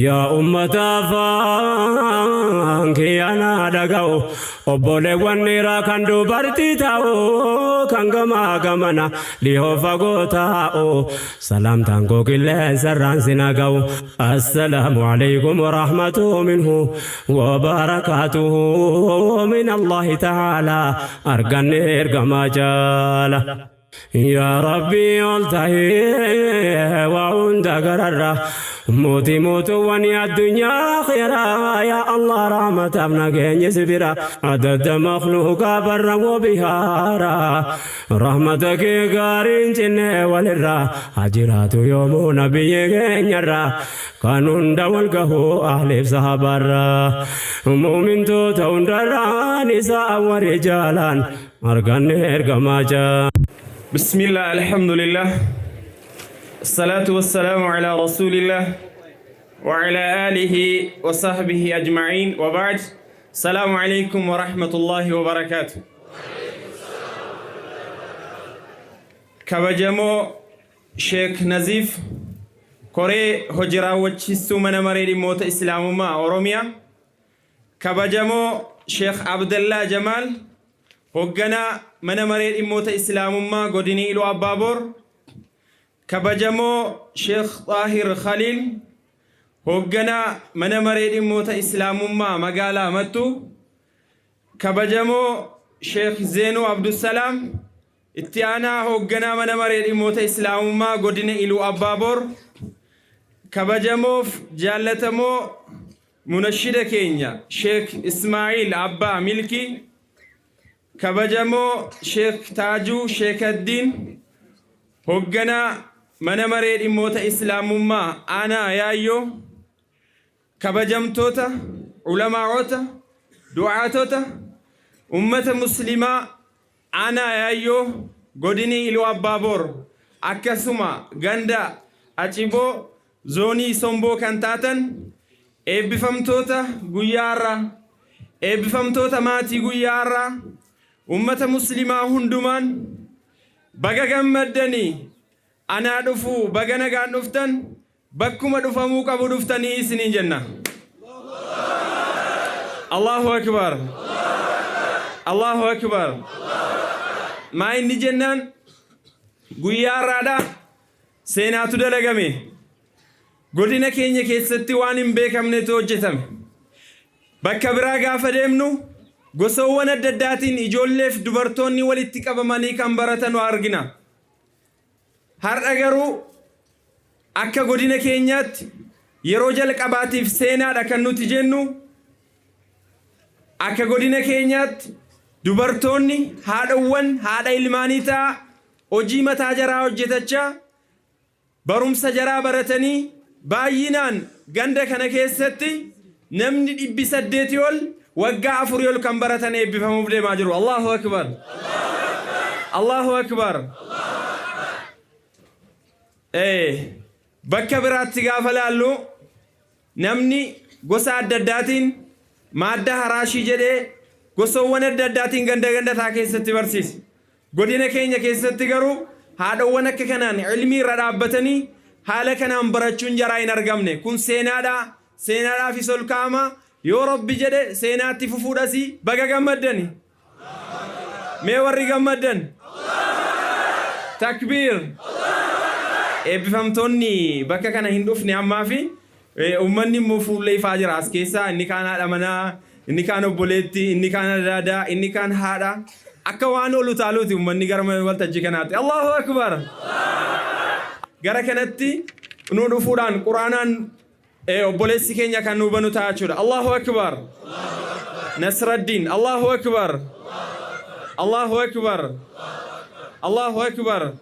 يا أمة فانك أنا دقاو أبولي ونيرا كان دوبارتي تاو كان غما غمانا ليهو فاقو تاو سلام تانكو كلا سران سناقاو السلام عليكم ورحمة منه وبركاته من الله تعالى أرقني إرقما جالا يا ربي والتهي وعند قرر موتي موتو واني الدنيا خيرا يا الله رحمة ابنك يسبرا عدد مخلوقا برا وبهارا رحمتك قارين جنة والرا حجرات يوم نبيك نرا قانون دولقه أهل صحابرا مؤمن توتون درا نساء ورجالا أرقان إرقماجا بسم الله الحمد لله الصلاة والسلام على رسول الله وعلى آله وصحبه أجمعين وبعد السلام عليكم ورحمة الله وبركاته كبجمو شيخ نزيف كوري هجرا وچستو من مريد موت إسلام ما أوروميا كبجمو شيخ عبد الله جمال هجنا من مريد موت إسلام ما قدني إلو أبابور كبجمو شيخ طاهر خليل هجنا من مريد موت إسلام ما مقالا متو كبجمو شيخ زينو عبد السلام اتيانا هجنا من مريد موت إسلام ما قدني إلو أبابور كبجمو جالتمو منشد كينيا شيخ إسماعيل أبا ملكي كبجمو شيخ تاجو شيخ الدين هجنا من مريد موت إسلام ما أنا يايو كبجم توتا علماء عوتا دعاة توتا أمة مسلمة أنا يايو قدني إلو أبابور أكسما غندا أجيبو زوني سومبو كانتاتن إبفمتوتا غيارا إبفمتوتا ماتي غيارا أمة مسلمة هندمان بقى جمدني أنا دفو بقى نقعد نفتن بكم دفمو كبو دفتني سنين جنة الله أكبر الله أكبر ما إني جنان غيار رادا سيناتو دلقمي قلنا كينيا كيستي وانم بيكم نتوجتم بكا براغا فدمنو gosoowwan adda addaatiin ijoolleef dubartoonni walitti qabamanii kan baratan argina. Har'a garuu akka godina keenyaatti yeroo jalqabaatiif seenaadha kan nuti jennu. Akka godina keenyaatti dubartoonni haadhawwan haadha ilmaanii ta'a hojii mataa jaraa hojjetachaa barumsa jaraa baratanii baay'inaan ganda kana keessatti namni 800 ol وقع أفريول كم برتني بفهمه بدي ماجرو الله أكبر الله أكبر إيه بكبرات تجافلا له نمني قصة الدداتين مادة هراشي جدي قصة وانا الدداتين غندا ثاكي ستبرسيس قدينا كينيا كيسة تجارو هذا وانا كنان علمي رابطني حالا كنان برچون جراين أرقمني كون سينادا في سلكاما يا رب جد سيناتي ففوداسي بقى جمدني ميوري جمدن تكبير بفهمتوني بقى كان هندوفني عم ما في أمني مفهوم لي فاجر عسكيسا إني كان أمنا إني كان بوليتي إني كان دادا إني كان هذا أكوانو لطالوتي أمني قرم والتجكناتي الله أكبر قرا كنتي نور فوران قرآن بوليسي كينيا كانوا بنو تاجر الله أكبر نصر الدين الله أكبر الله أكبر الله أكبر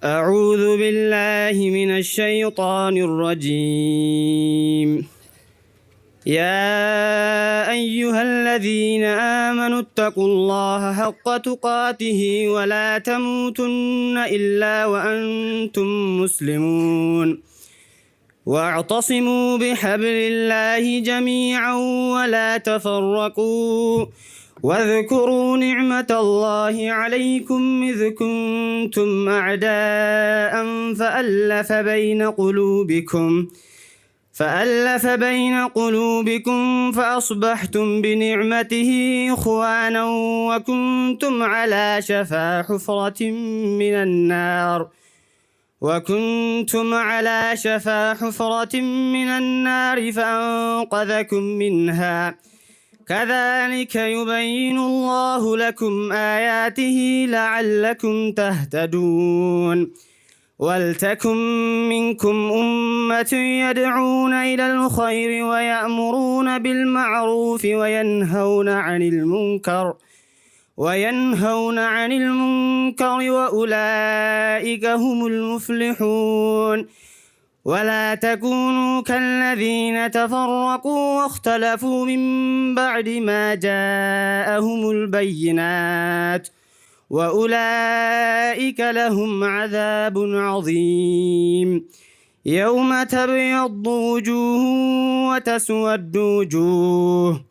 أعوذ بالله من الشيطان الرجيم يا أيها الذين آمنوا اتقوا الله حق تقاته ولا تموتن إلا وأنتم مسلمون واعتصموا بحبل الله جميعا ولا تفرقوا واذكروا نعمة الله عليكم إذ كنتم أعداء فألف بين قلوبكم فأصبحتم بنعمته إخوانا وكنتم على شفا حفرة من النار فأنقذكم منها كذلك يبين الله لكم آياته لعلكم تهتدون ولتكن منكم أمة يدعون إلى الخير ويأمرون بالمعروف وينهون عن المنكر وأولئك هم المفلحون ولا تكونوا كالذين تفرقوا واختلفوا من بعد ما جاءهم البينات وأولئك لهم عذاب عظيم يوم تبيض وجوه وتسود وجوه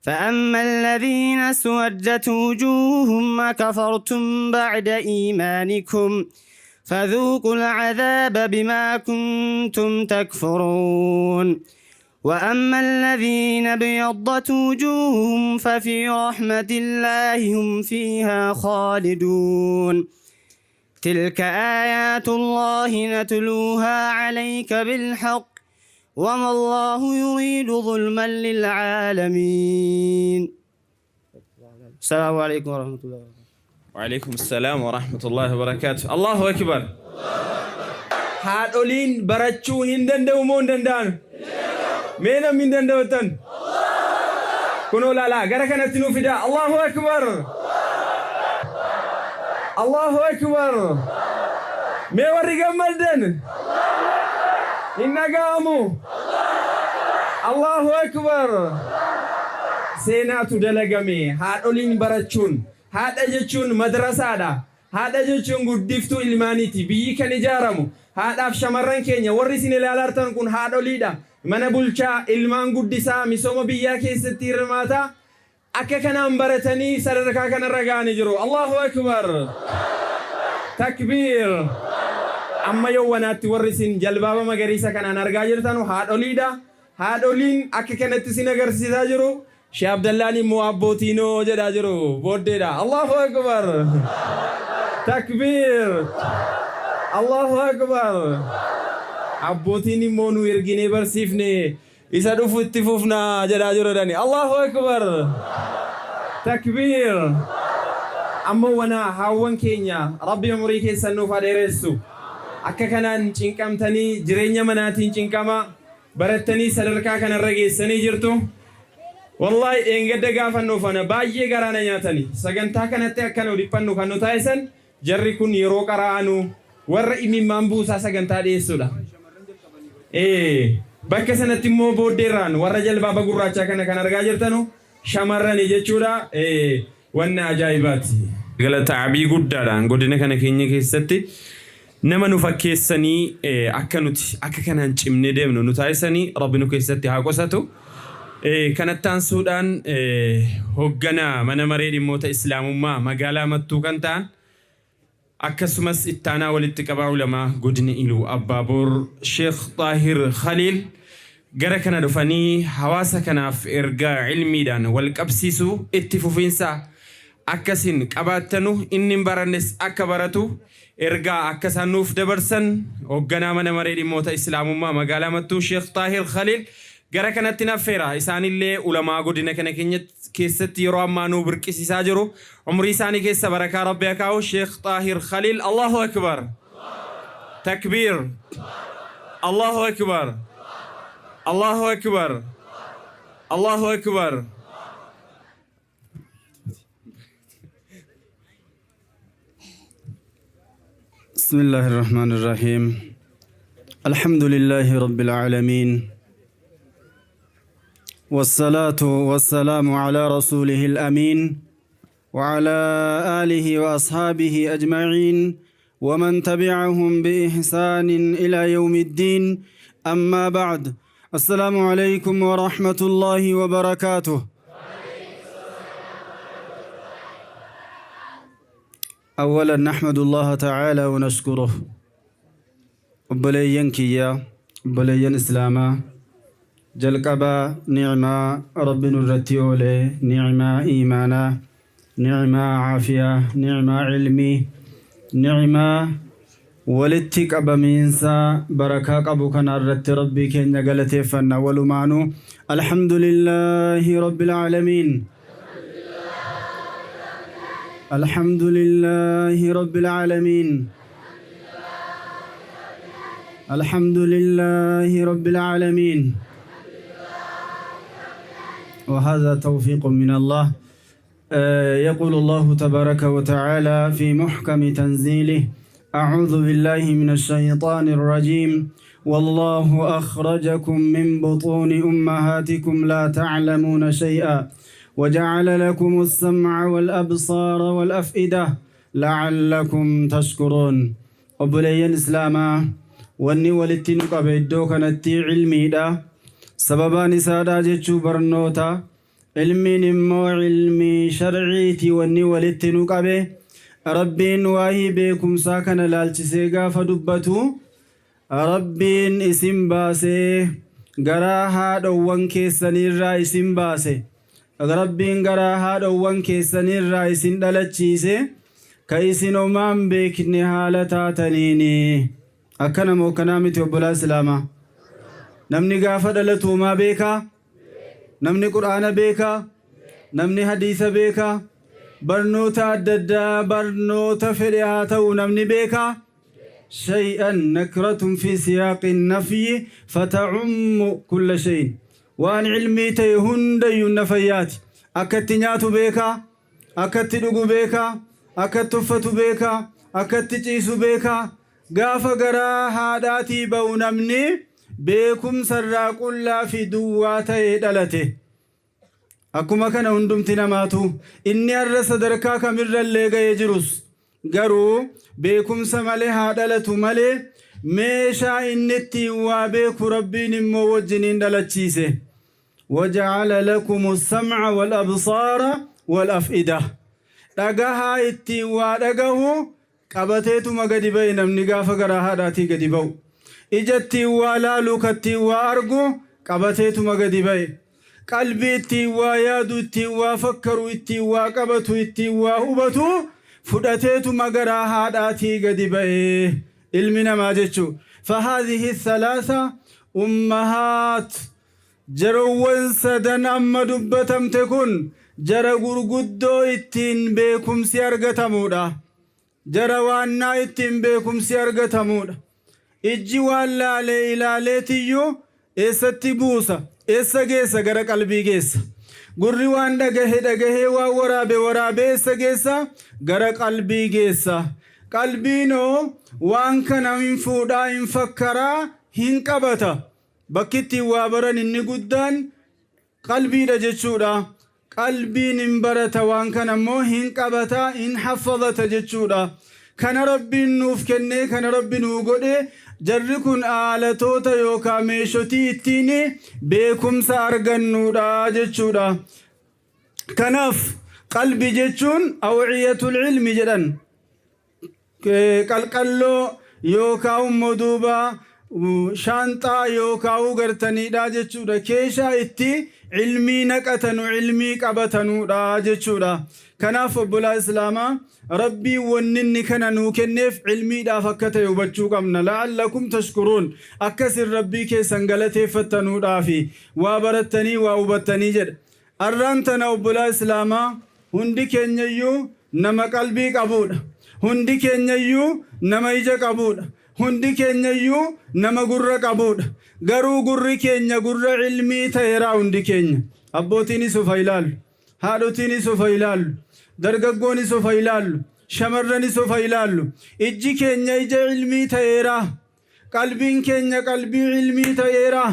فأما الذين اسودت وجوههم أكفرتم بعد إيمانكم فذوقوا العذاب بما كنتم تكفرون وأما الذين ابيضت وجوههم ففي رحمة الله هم فيها خالدون تلك آيات الله نتلوها عليك بالحق وما الله يريد ظلما للعالمين. السلام عليكم ورحمة الله وبركاته. وعليكم السلام ورحمة الله وبركاته. الله أكبر. هادولين براتشو هندن دومون دندان مينا من دندوتن كنو لا غركنا تنو فدا. الله أكبر الله أكبر مي ورقا ملدن إنا قاموا الله أكبر سيناتو دلقمي هادولين براتشون هذا جتشون مدرسة دا هذا جتشون قدفتو إلمانيتي بيك نجارمو هذا في شمران كينيا ورسين الالارتان كون هذا ليدا من بولشا إلمان قدسا مسوم بياك ستير ماتا أكا كان أمبرتني سرركا كان رقاني جرو. الله أكبر تكبير. أما يوانات ورسين جلبابا مغريسا كان نرقا جرتانو هذا ليدا هذا لين أكا كانت سينغر سيدا شيخ عبد الله موابوتينو جدا جرو بوديدا. الله أكبر تكبير. الله أكبر عبوتيني مونو يرجيني برسيفني إذا دفوفنا جدا جرو داني. الله أكبر تكبير. أما وانا هاوان كينيا ربي أمريكي سنو فاديرسو أكا كانان چنكم تاني جرينيا مناتين چنكما برتني سرركا كان الرقي سني جرتو والله إنجد غافنو فانا باية غرانا نياتني سغنتا كانت أكنو ديبانو كانو تايسن جري كون يرو قرانو ور إمي مامبوسا سغنتا ديسولا bakka sanatti immoo booddeerraan warra jalbaa bagurraachaa kana argaa jirtanu shamarrani jechuudha. Wanni ajaa'ibaati. Galata abii guddaadhaan godina kana keenya keessatti nama nu fakkeessanii akka nuti akka kanaan cimnee deemnu nu taasisanii rabbi nu keessatti haa qosatu. Kanattaan suudhaan hoogganaa mana maree dhimmoota islaamummaa magaalaa Mattuu kan ta'an akkasumas ittaanaa walitti qabaa ulamaa godina Iluu Abbaaboor Sheekh Xaahir Khaliil gara kana dhufanii hawaasa kanaaf ergaa ilmiidhaan wal qabsiisuu itti fufiinsa akkasin qabaattanu inni barannes akka baratu ergaa akkasaan nuuf dabarsan hoogganaa mana maree dhimmoota islaamummaa magaalaa Mattuu Sheekh Xaahir Khaliil gara kanatti naffeera. Isaanillee ulamaa godina kana keessatti yeroo ammaa nu birqisiisaa jiru. Umrii isaanii keessa barakaa rabbi haa kaa'u. Sheekh Xaahir Khaliil. Allahu akbar takbiir. Allahu akbar Allahu akbar Allahu akbar. بسم الله الرحمن الرحيم. الحمد لله رب العالمين والصلاة والسلام على رسوله الأمين وعلى آله وأصحابه أجمعين ومن تبعهم بإحسان إلى يوم الدين. أما بعد، السلام عليكم ورحمة الله وبركاته. أولا نحمد الله تعالى ونشكره. بلين كيا بلين إسلاما جلقبا نعمة رب الرتيولي نعمة إيمانا نعمة عافية نعمة علمي نعمة ولتك أبا مينسا بركاك أبو كان الرت ربي كين قلتي فنا ولمانو الحمد لله رب العالمين الحمد لله رب العالمين الحمد لله رب العالمين وهذا توفيق من الله. يقول الله تبارك وتعالى في محكم تنزيله أعوذ بالله من الشيطان الرجيم والله أخرجكم من بطون أمهاتكم لا تعلمون شيئا وجعل لكم السمع والأبصار والأفئدة لعلكم تشكرون. أبلي الإسلام واني ولتنك بيدو كانت علمي دا سببا نسادا جتشو برنوتا علمي نمو علمي شرعيتي واني ولتنك بي ربين واهي بكم ساكن لالتسيقا فدبتو ربين اسم باسي غراها دوان كيسانير را اسم باسي ربين غراها دوان كيسانير را اسم دلتشيسي كيسين ومان بكني حالتا تنيني أكنا موكنامي توبلا سلاما نمني غافة دلتو ما بيكا نمني قرآن بيكا نمني حديث بيكا برنوتا ددا برنوتا فرياتو نمني بيكا شيئا نكرة في سياق النفي فتعم كل شيء وان علمي تيهند ينفيات أكت نياتو بيكا أكت دقو بيكا أكت تفتو بيكا أكت تجيسو بيكا غاف غرا هاداتي بونمني بيكم سراق الله في دواتي دلته أكما كان هندمتي نماتو إني أرس دركا كمر الليغا يجرس غرو بيكم سمالي هادلتو مالي ميشا إنتي وابيكو ربين موجنين دلتشيسي وجعل لكم السمع والأبصار والأفئدة دقاها إتي ودقاهو قبتيتو مغدي بي نمني غافا غراها داتي غدي بو إجتي والالو كتي وارغو قبتيتو مغدي بي قلبي إتي ويادو إتي وفكرو إتي وقبتو إتي وهبتو فدتيتو مغراها داتي غدي بي علمنا ما جتشو فهذه الثلاثة أمهات جروان سدن أما دبتم تكون جرى غرغدو إتين بيكم سيارغتمودا جرى وانا إتين بيكم سيارغتمودا إجي والا لإلاليتيو إساتي بوسا إسا جيسا غرى قلبي جيسا غري وان دغه ورابي إسا جيسا غرى قلبي جيسا قلبينو وان كان من فودا إن فكرا هنقبتا بكتي وابرن إني قدان قلبي رجتشودا قلبي نمبرتا وان كان موهن قبتا إن حفظت جتشودا كان ربي نوف كني كان ربي نوغودي جركن آلتوتا يوكا ميشوتي اتيني بيكم سارغنودا جتشودا كنف قلبي جتشون أوعية العلم جدن قلقلو يوكاو مدوبا شانتا يوكاو غرتني دا جچودا كيشا اتي علمي نقتنو علمي قبتنو دا جچودا كناف بلا اسلاما ربي ونني كننو كنف علمي دا فكته يوبچو قمنا لعلكم تشكرون اكسر ربي كي سنغلتي فتنو دافي وابرتني واوبتني جد ارانتنا بلا اسلاما هندي كنيو نما قلبي قبود hundi keenyayyuu nama ija qabuudha hundi keenyayyuu nama gurra qabuudha garuu gurri keenya gurra ilmii ta'eera hundi keenya abbootiinis of ilaalu haadhotiinis of ilaalu dargaggoonis of ilaalu shamarranis of ilaalu ijji keenya ija ilmii ta'eera qalbiin keenya qalbii ilmii ta'eera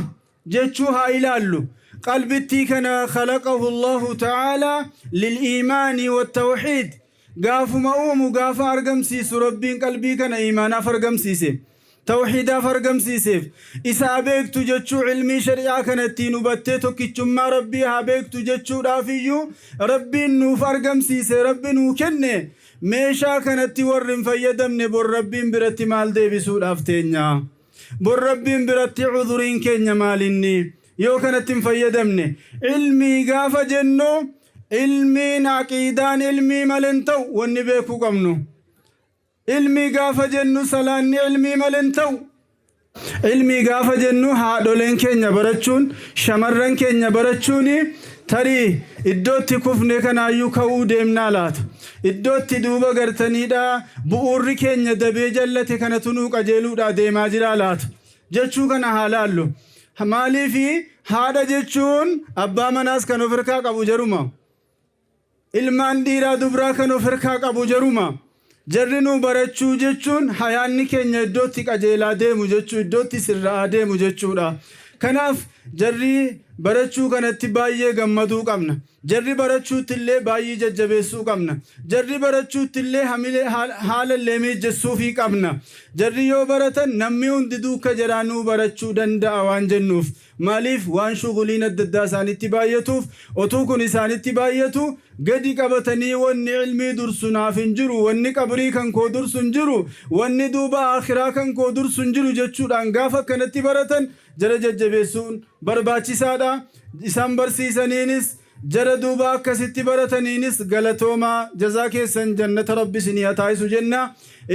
jechuu haa ilaallu qalbittii kana khalaqahu Allahu ta'ala lil-iimaani wat-tawhiid غافما اومو غافا ارغمسيس ربين قلبي كان ايمانا فرغمسيسه توحيدا فرغمسيسه اسابيكتو جچو علمي شريعه كانتي نوبتيتو كيچما ربي هابيكتو جچو دافيو ربي نو فرغمسيسه ربي نو كنه ميشا كانتي ورن فيدمني بر ربين برتي مال ديبسو دافتينيا بر ربين برتي عذرين كينيا ماليني yoo kanatti hin fayyadamne ilmii gaafa jennu ilmiin aqiidaan ilmii malee hin ta'u wanni beekuu qabnu ilmii gaafa jennu salaanni ilmii malee hin ta'u ilmii gaafa jennu haadholeen keenya barachuun shamarran keenya barachuun tarii iddootti kufne kanaayyuu ka'uu deemnaa laata iddootti duuba gartaniidha bu'uurri keenya dabee jallate kana tunuu qajeeluudha deemaa jira laata jechuu kana haalaallu maaliifi haadha jechuun abbaa manaas kan of harkaa qabu jaruma ilmaan dhiiraa dubraa kan of harkaa qabu jaruma jarri nu barachuu jechuun hayaanni keenya iddootti qajeelaa deemu jechuu iddootti sirraa deemu jechuudha kanaaf jarri barachuu kanatti baay'ee gammaduu qabna jarri barachuutti illee baay'ee jajjabeessuu qabna jarri barachuutti illee haala illee mijeessuufii qabna jarri yoo baratan namni hundi duuka jiraanuu barachuu danda'a waan jennuuf maaliif waan shuguliin adda addaa isaanitti baay'atuuf otuu kun isaanitti baay'atu gadi qabatanii wanni ilmii dursu naaf hin jiru wanni qabrii kan koo dursu hin jiru wanni duuba akhiraa kan koo dursu hin jiru jechuudhaan gaafa kanatti baratan jara jajjabeessuun barbaachisaadha isaan barsiisaniinis jara duuba akkasitti barataniinis galatoomaa jazaa keessan jannata rabbi isinii haa taasisu jenna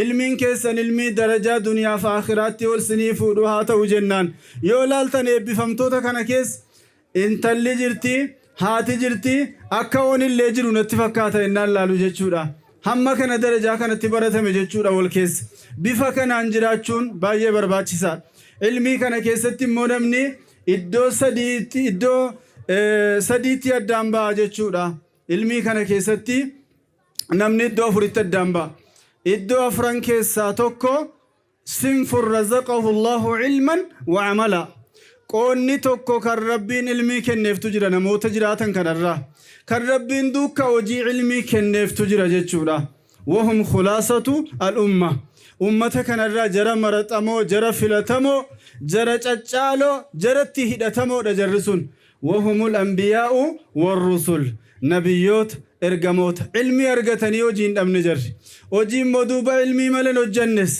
ilmiin keessan ilmii darajaa duniyaa fi akhiraatti ol isinii fuudhu haa ta'u jennaan yoo laaltan eebbifamtoota kana keessa intalli jirti haati jirti akka oonillee jiru natti fakkaata innaan laalu jechuudha hamma kana darajaa kanatti baratame jechuudha wal keessa bifa kanaan jiraachuun baay'ee barbaachisaadha ilmii kana keessatti immoo namni iddoo sadiitti addaan ba'a jechuudha ilmii kana keessatti namni iddoo afuritti addaan ba'a iddoo afran keessaa tokko sinfun razaqahu Allahu ilman wa amala qoonni tokko kan rabbiin ilmii kenneeftu jira namoota jiraatan kanarraa kan rabbiin duuka hojii ilmii kenneeftu jira jechuudha wahum khulaasatu al-umma ummata kanarraa jara maraxamoo jara filatamoo jara caccaaloo jaratti hidhatamoodha jarri sun wahumul anbiyaa'u warrusul nabiyyoota ergamoota ilmii argatanii hojii hin dhabne jarri hojiin moduuba ilmii malan hojjannes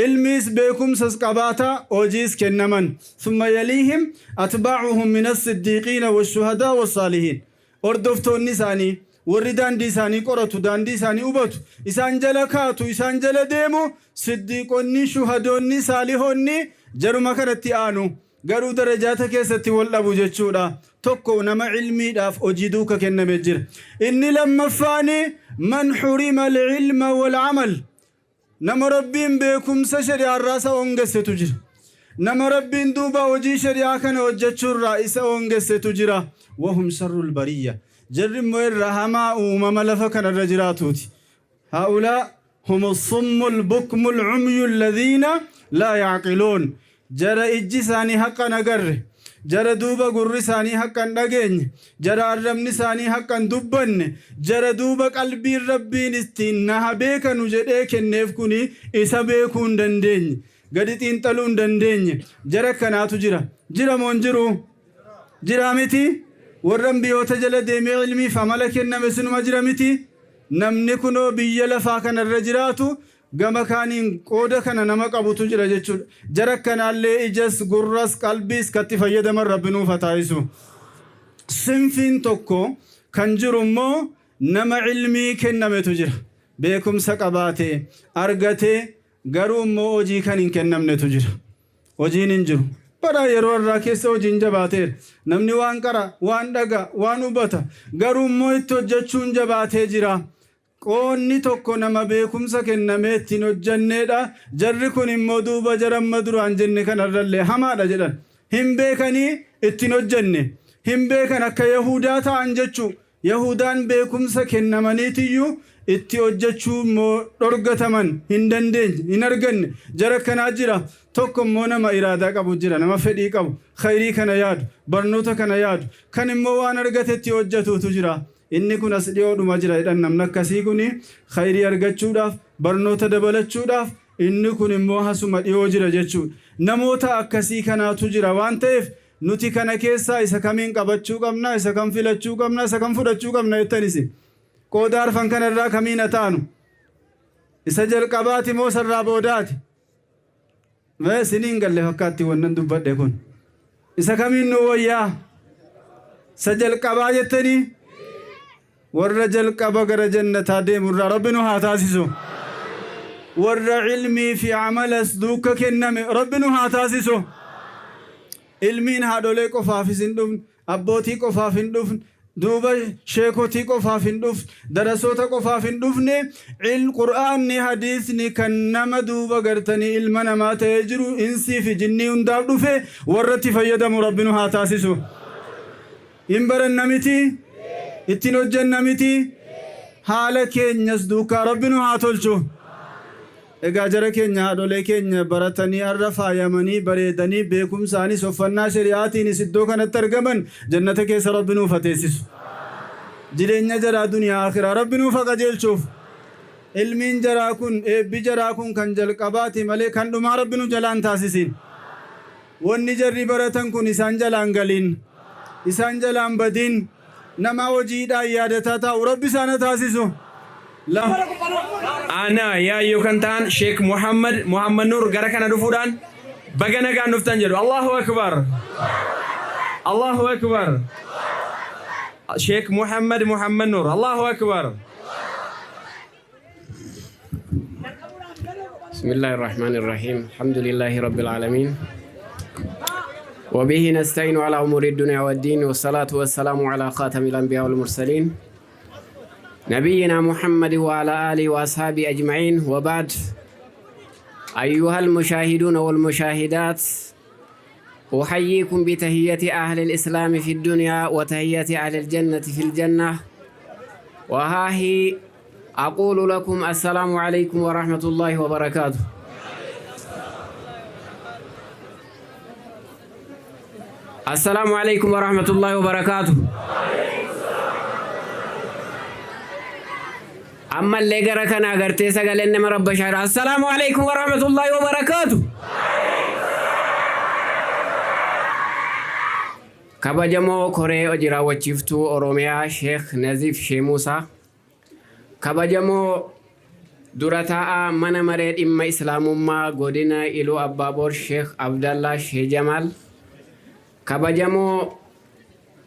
ilmiis beekumsas qabaataa hojiis kennaman summa yaliihim atbaacuhum min as-siddiiqiina wash-shuhadaa was-saalihiin hordoftoonni isaanii warri daandii isaanii qoratu daandii isaanii hubatu isaan jala kaatu isaan jala deemu siddiiqonni shuhadoonni saalihoonni jaruma kanatti aanu garuu darajaata keessatti wal dhabu jechuudha tokko nama ilmiidhaaf hojii duuka kenname jira inni lammaffaani man hurima al-ilma wal-amal nama rabbiin beekumsa shari'aarraa isa ongessetu jira nama rabbiin duuba hojii shari'aa kana hojjechuurraa isa ongessetu jira wahum sharrul bariyya jarri immoo irraa hamaa uumama lafa kanarra jiraatuuti haa'ulaa hum as-summu al-bukmu al-umyu alladhiina laa ya'qiluun jara ijji isaanii haqqan agarre jara duuba gurri isaanii haqqan dhageenye jara arrabni isaanii haqqan dubbanne jara duuba qalbiin rabbiin ittiin naha beekanu jedhee kenneef kuni isa beekuu hin dandeenye gadi xiinxaluu hin dandeenye jara kanaatu jira moo hin jiru jira miti warran biyyoota jala deemee ilmiif amala kenname sinuma jira miti namni kunoo biyya lafaa kanarra jiraatu gama kaaniin qooda kana nama qabutu jira jechuudha jara kanaallee ijas gurras qalbiis katti fayyadaman rabbi nuuf haa taasisu sinfiin tokko kan jiru immoo nama ilmii kennametu jira beekumsa qabaatee argatee garuu immoo hojii kan hin kennamnetu jira hojiin hin jiru bara yeroo irraa keessa hojiin jabaateera namni waan qara waan dhaga waan hubata garuu immoo itti hojjechuun jabaatee jira qoonni tokko nama beekumsa kennamee ittiin hojjanneedha jarri kun immoo duuba jaramma duraan jenne kanarrallee hamaadha jedhan hin beekanii ittiin hojjanne hin beekan akka yahudaa ta'an jechuu yahudaan beekumsa kennamaniitiyyuu itti hojjechuu immoo dhorgataman hin dandeenye hin arganne jara kanaa jira tokko immoo nama iraadaa qabu jira nama fedhii qabu khayrii kana yaadu barnoota kana yaadu kan immoo waan argatetti hojjetuutu jira inni kun as dhiyoodhuma jira jedhan namni akkasii kun khayrii argachuudhaaf barnoota dabalachuudhaaf inni kun immoo hasuma dhiyoo jira jechuudha namoota akkasii kanaatu jira waan ta'eef nuti kana keessaa isa kamiin qabachuu qabna isa kam filachuu qabna isa kam fudhachuu qabna jettanis qooda arfan kanarraa kamiin ataanu isa jalqabaati moo sarraa boodaati siniin galle fakkaatti wannan dubbadhe kun إسا كمين نويا سجل قبايتني والرجل قبا جنة ديم ربنا هاتاسسو ورّا علمي في عمل أصدوك كنّم ربنا هاتاسسو علمين هادولي قفافين دفن أبوتي قفافين دفن دوبا شيخوتي قفافين دفن درسوتا قفافين دفن القرآن حديثني كنّم دوبا قرتني علمنا ما تيجرو إنسي في جني انداب دفه ورّتي فيدم ربنا هاتاسسو إنبرن نمتي اتنوجن نمتي حالك نسدوك ربنا هاتولشو Egaa jara keenya haadholee keenya baratanii har'a faayamanii bareedanii beekumsaanis uffannaa shari'aatiinis iddoo kanatti argaman jannata keessa Rabbi nuuf hateessisu. Jireenya jaraa duniyaa akhiraa Rabbi nuuf haa qajeelchuuf. Ilmiin jaraa kun eebbi jaraa kun kan jalqabaati malee kan dhumaa Rabbi nu jalaan taasisin. Wanni jarri baratan kun isaan jalaan galiin isaan jalaan badiin nama hojiidhaan yaadataa taa'u Rabbi isaan taasisu. أنا يا يوكنتان شيخ محمد نور غركنا دفودان بغنا غان نفتان جدو الله أكبر الله أكبر شيخ محمد نور الله أكبر بسم الله الرحمن الرحيم الحمد لله رب العالمين وبه نستعين على أمور الدنيا والدين والصلاة والسلام على خاتم الأنبياء والمرسلين نبينا محمد وعلى آله وأصحابه أجمعين وبعد أيها المشاهدون والمشاهدات أحييكم بتحية أهل الإسلام في الدنيا وتحية أهل الجنة في الجنة وها هي أقول لكم السلام عليكم ورحمة الله وبركاته السلام عليكم ورحمة الله وبركاته أما اللي جرى كان أقرتي سجل إنما رب شهر السلام عليكم ورحمة الله وبركاته كبجمو كوري أجرا وشفتو أوروميا شيخ نزيف شيموسا كبجمو درتا من مريد إما إسلام ما غودنا إلو أبابور شيخ عبد الله شيخ جمال كبجمو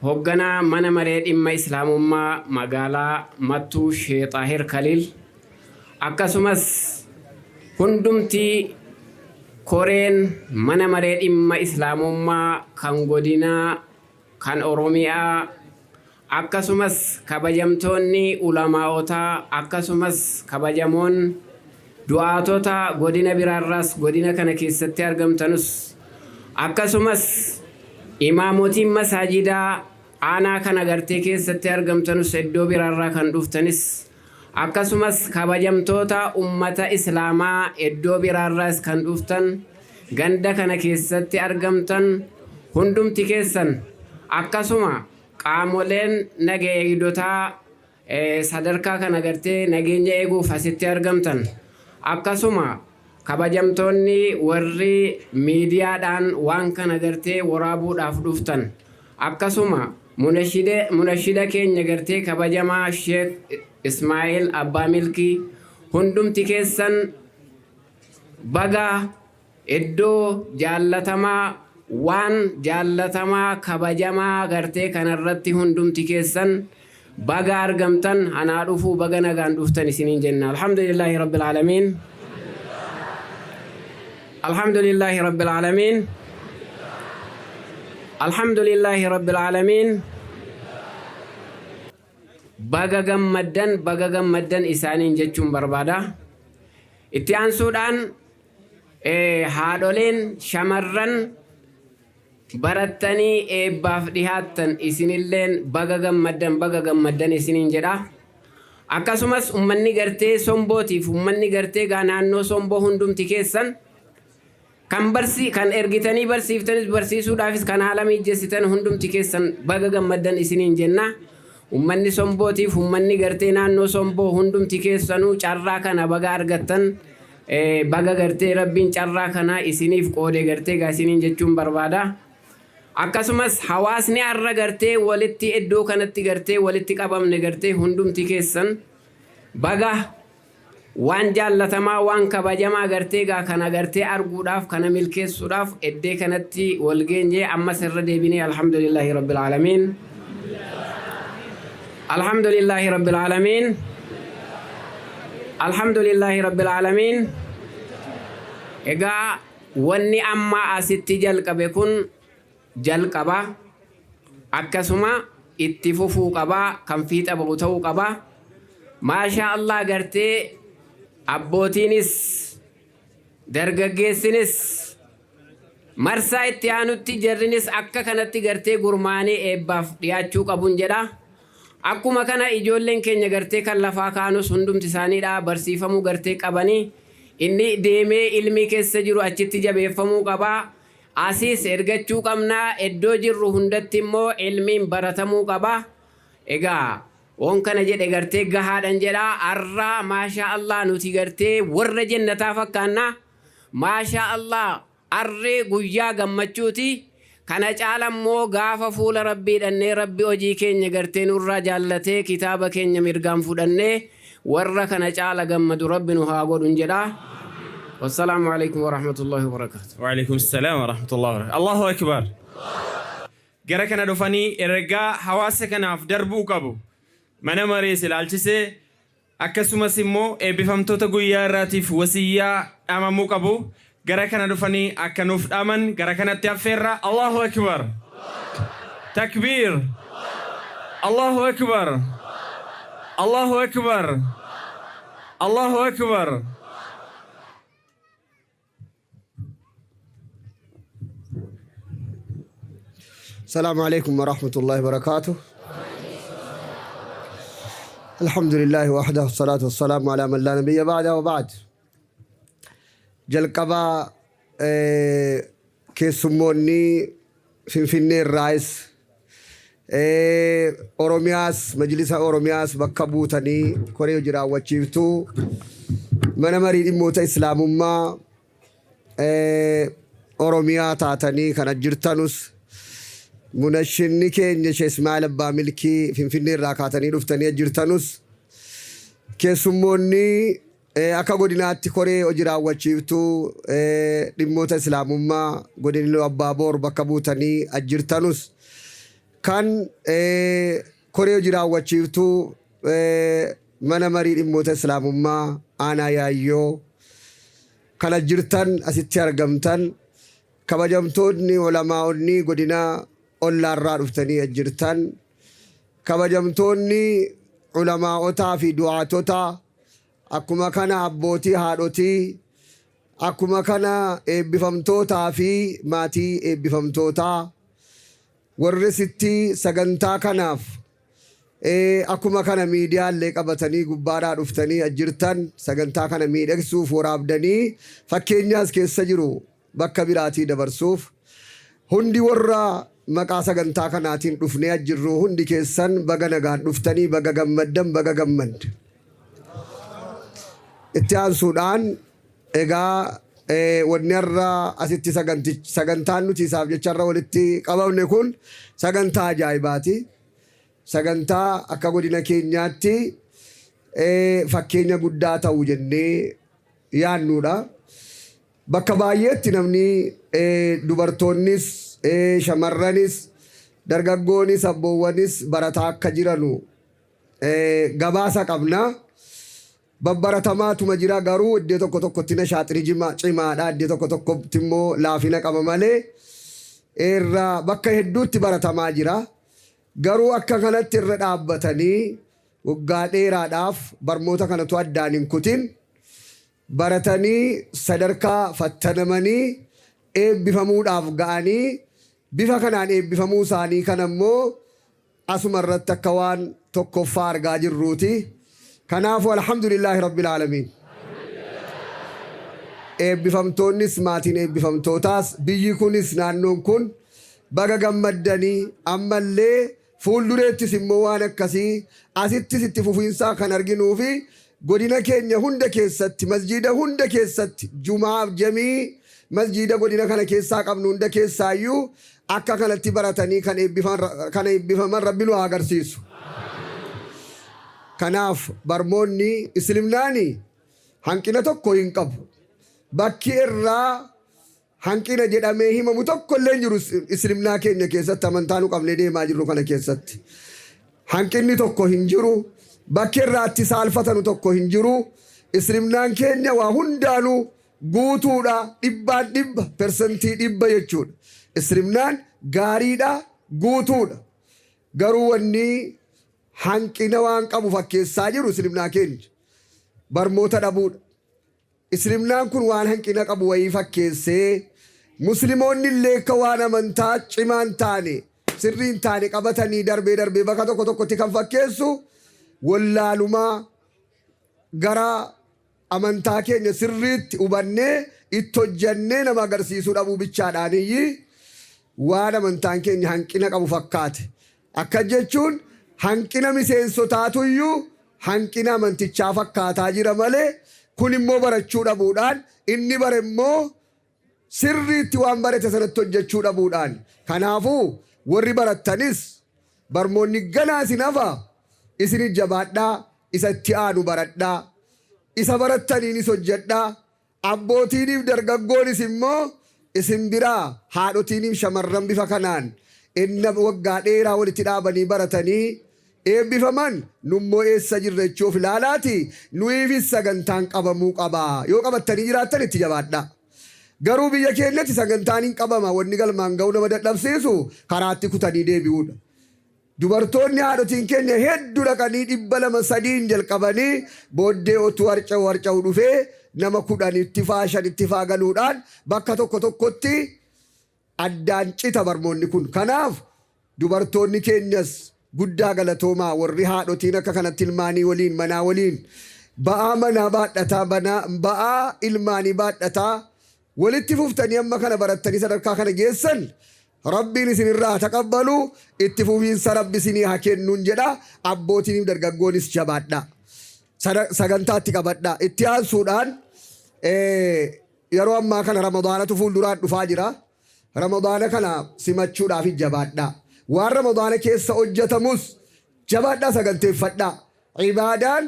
hoggana mana maree dhimma islaamummaa magaalaa Mattuu Sheekh Xaahir Kaliil akkasumas hundumti koreen mana maree dhimma islaamummaa kan godinaa kan Oromiyaa akkasumas kabajamtoonni ulamaa'ota akkasumas kabajamoon du'aatota godina biraarraas godina kana keessatti argamtanus akkasumas imaamotiin masaajidaa aanaa kan agartee keessatti argamtanus iddoo biraarraa kan dhuftanis akkasumas kabajamtoota ummata islaamaa iddoo biraarraas kan dhuftan ganda kana keessatti argamtan hundumti keessan akkasuma qaamoleen nageenya eegdotaa sadarkaa kan agartee nageenya eeguuf asitti argamtan akkasuma kabajamtoonni warri miidiyaadhaan waan kana gartee waraabuudhaaf dhuftan akkasuma munashida keenya gartee kabajamaa Sheekh Ismaa'il Abbaa Milkii hundumti keessan baga iddoo jaallatamaa waan jaallatamaa kabajamaa gartee kanarratti hundumti keessan baga argamtan anaa dhufuu baga nagaan dhuftan isiniin jenna alhamdulillahi rabbil aalamiin الحمد لله رب العالمين الحمد لله رب العالمين بغا غمدن إسانين جتشون بربادا اتيان سودان هادولين شمرن برتني باف ديهاتن إسنين بغا غمدن إسنين جدا akkasumas ummanni gartee sombootiif ummanni gartee naannoo somboo hundumti keessan kan ergitanii barsiiftanis barsiisuudhaafis kan haala mijeessitan hundumti keessan baga gammaddan isiniin jenna ummanni sombootiif ummanni gartee naannoo somboo hundumti keessanuu carraa kana baga argattan baga gartee rabbiin carraa kana isiniif qoode gartee isiniin jechuun barbaada akkasumas hawaasni arra gartee walitti iddoo kanatti gartee walitti qabamne gartee hundumti keessan baga waan jaallatamaa waan kabajamaa gartee gaa kana gartee arguudhaaf kana milkeessuudhaaf eddee kanatti wal geenyee ammas irra deebinee alhamdulillahi rabbil aalamiin alhamdulillahi rabbil aalamiin alhamdulillahi rabbil aalamiin. Egaa wanni amma asitti jalqabe kun jalqaba akkasuma itti fufuu qaba kan fiixa bahu ta'uu qaba. Maasha Allah gartee abbootiinis dargaggeessinis marsaa itti aanutti jarrinis akka kanatti gartee gurmaanii eebbaaf dhiyaachuu qabuun jedha. Akkuma kana ijoolleen keenya gartee kan lafaa kaanus hundumti isaaniidha barsiifamuu gartee qabanii inni deemee ilmi keessa jiru achitti jabeeffamuu qaba. Asiis ergachuu qabnaa iddoo jirru hundatti immoo ilmiin baratamuu qaba. Egaa waan kana jedhe gartee gahaadhan jedha. Arraa maasha Allah nuti gartee warra jannataa fakkaanna. Maasha Allah arree guyyaa gammachuuti. Kana caala immoo gaafa fuula rabbii dhannee rabbi hojii keenya gartee nurraa jaallatee kitaaba keenya mirgaan fudhannee warra kana caala gammadu rabbi nu haa godhun jedha. Wassalaamu alaikum wa rahmatullahi wa barakatuh. Wa alaikum assalam wa rahmatullahi wa barakatuh. Allahu akbar. Gara kana dhufanii ergaa hawaasa kanaaf darbuu qabu. Mana marees ilaalchisee akkasumas immoo eebbifamtoota guyyaa irraatiif wasiyyaa dhaamamuu qabu. Gara kana dhufanii akka nuuf dhaaman gara kanatti affeerra. Allahu akbar. Takbir. Allahu akbar. Allahu akbar. Allahu akbar. السلام عليكم ورحمة الله وبركاته. الحمد لله وحده والصلاة والسلام على من لا نبي بعده وبعد. جلقبا كيسموني فينفيني الرئيس أورومياس مجلس أورومياس بكبوتني كوريو جرا وشيفتو من مريد موت إسلام ما أوروميا تاتني كان جرتانوس منشني كين اسماعيل أبا ملكي فينفيني راكاتني رفتني جرتانوس كيسموني akka godinaatti koree hojii raawwachiiftuu dhimmoota islaamummaa godinni abbaa boor bakka buutanii ajjirtanus kan koree hojii raawwachiiftuu mana marii dhimmoota islaamummaa aanaa yaayyoo kan ajjirtan asitti argamtan kabajamtoonni ulamaa'onni godina ollaarraa dhuftanii ajjirtan kabajamtoonni ulamaa'otaa fi du'aatotaa akkuma kana abbootii haadhotii akkuma kana eebbifamtootaa fi maatii eebbifamtootaa warri sitti sagantaa kanaaf akkuma kana miidiyaallee qabatanii gubbaadhaa dhuftanii ajjirtan sagantaa kana miidhagsuuf waraabdanii fakkeenyaas keessa jiru bakka biraatii dabarsuuf hundi warra maqaa sagantaa kanaatiin dhufnee ajjirru hundi keessan baga nagaan dhuftanii baga gammaddan baga gammad. Itti aansuudhaan egaa wanni irraa asitti sagantaan nuti isaaf jecharra walitti qabamne kun sagantaa ajaa'ibaati. Sagantaa akka godina keenyaatti fakkeenya guddaa ta'uu jennee yaannuudha. Bakka baay'eetti namni dubartoonnis shamarranis dargaggoonis abboowwanis barataa akka jiranu gabaasa qabna. Babbaratamaatuma jira garuu iddoo tokko tokkotti na shaaxirii cimaadha iddoo tokko tokkotti immoo laafina qaba malee irra bakka hedduutti baratamaa jira garuu akka kanatti irra dhaabbatanii waggaa dheeraadhaaf barmoota kanatu addaan hin kutin baratanii sadarkaa fattanamanii eebbifamuudhaaf ga'anii bifa kanaan eebbifamuu isaanii kana immoo asuma irratti akka waan tokkoffaa argaa jirruuti. Kanaafu alhamdulillahi rabbil aalamiin. Eebbifamtoonnis maatiin eebbifamtootaas biyyi kunis naannoon kun baga gammaddanii ammallee fuuldureettis immoo waan akkasii asittis itti fufiinsaa kan arginuu fi godina keenya hunda keessatti masjiida hunda keessatti jumaaf jamii masjiida godina kana keessaa qabnu hunda keessaayyuu akka kanatti baratanii kan eebbifaman rabbi nu haa agarsiisu. Kanaaf barmoonni islimnaani hanqina tokko hin qabu. Bakki irraa hanqina jedhamee himamu tokko illee jiru Islaamnaa keenya keessatti, amantaa nu qabnee deemaa jirru kana keessatti. Hanqinni tokko hin jiru. Bakki irraatti saalfatanu tokko hin jiru. Islaamnaan keenya waa hundaanuu guutuudha, 100% 100 jechuudha. Islaamnaan gaariidha, guutuudha. Garuu wanni hanqina waan qabu fakkeessaa jiru Islaamnaa keenya barmoota dhabuudha. Islaamnaan kun waan hanqina qabu wayii fakkeessee Musliimoonni illee akka waan amantaa cimaan taane sirriin taane qabatanii darbee bakka tokko tokkotti kan fakkeessu wallaalumaa gara amantaa keenya sirriitti hubannee itti hojjannee nama agarsiisuu dhabuu bichaadhaaniyyi waan amantaan keenya hanqina qabu fakkaate. Akka jechuun hanqina miseensotaatuyyuu hanqina amantichaa fakkaataa jira malee kun immoo barachuu dhabuudhaan inni bare immoo sirriitti waan barate sanatti hojjechuu dhabuudhaan. Kanaafuu warri barattanis barmoonni ganaa isin hafa isin jabaadhaa, isa itti aanu baradhaa, isa barattaniinis hojjedhaa. Abbootiiniif dargaggoonis immoo isin biraa haadhotiiniif shamarran bifa kanaan inni waggaa dheeraa walitti dhaabanii baratanii eebbifaman nummoo eessa jirra jechuuf ilaalaati. Nuyiifis sagantaan qabamuu qabaa. Yoo qabattanii jiraattan itti jabaadhaa. Garuu biyya keenyatti sagantaan hin qabama. Wanni galmaan ga'u nama dadhabsiisu karaatti kutanii deebi'uudha. Dubartoonni haadhotiin keenya hedduu dhaqanii 200-300 jalqabanii booddee otuu harca'u dhufee nama 10 itti faa 5 itti faa galuudhaan bakka tokko tokkotti addaan cita barmoonni kun. Kanaaf dubartoonni keenyas guddaa galatoomaa, warri haadhotiin akka kanatti ilmaanii waliin manaa waliin ba'aa manaa baadhataa, ba'aa ilmaanii baadhataa walitti fuftanii amma kana barattanii sadarkaa kana geessan rabbiin isinirraa taqabbalu, itti fufiinsa rabbi isinii haa kennuun jedha. Abbootiiniif dargaggoonis jabaadhaa, sagantaatti qabadhaa. Itti aansuudhaan yeroo ammaa kana ramadaanatu fuulduraan dhufaa jira. Ramadaana kana simachuudhaaf jabaadhaa. Waan ramadaana keessa hojjetamus jabaadhaa, saganteeffadhaa. Ibaadaan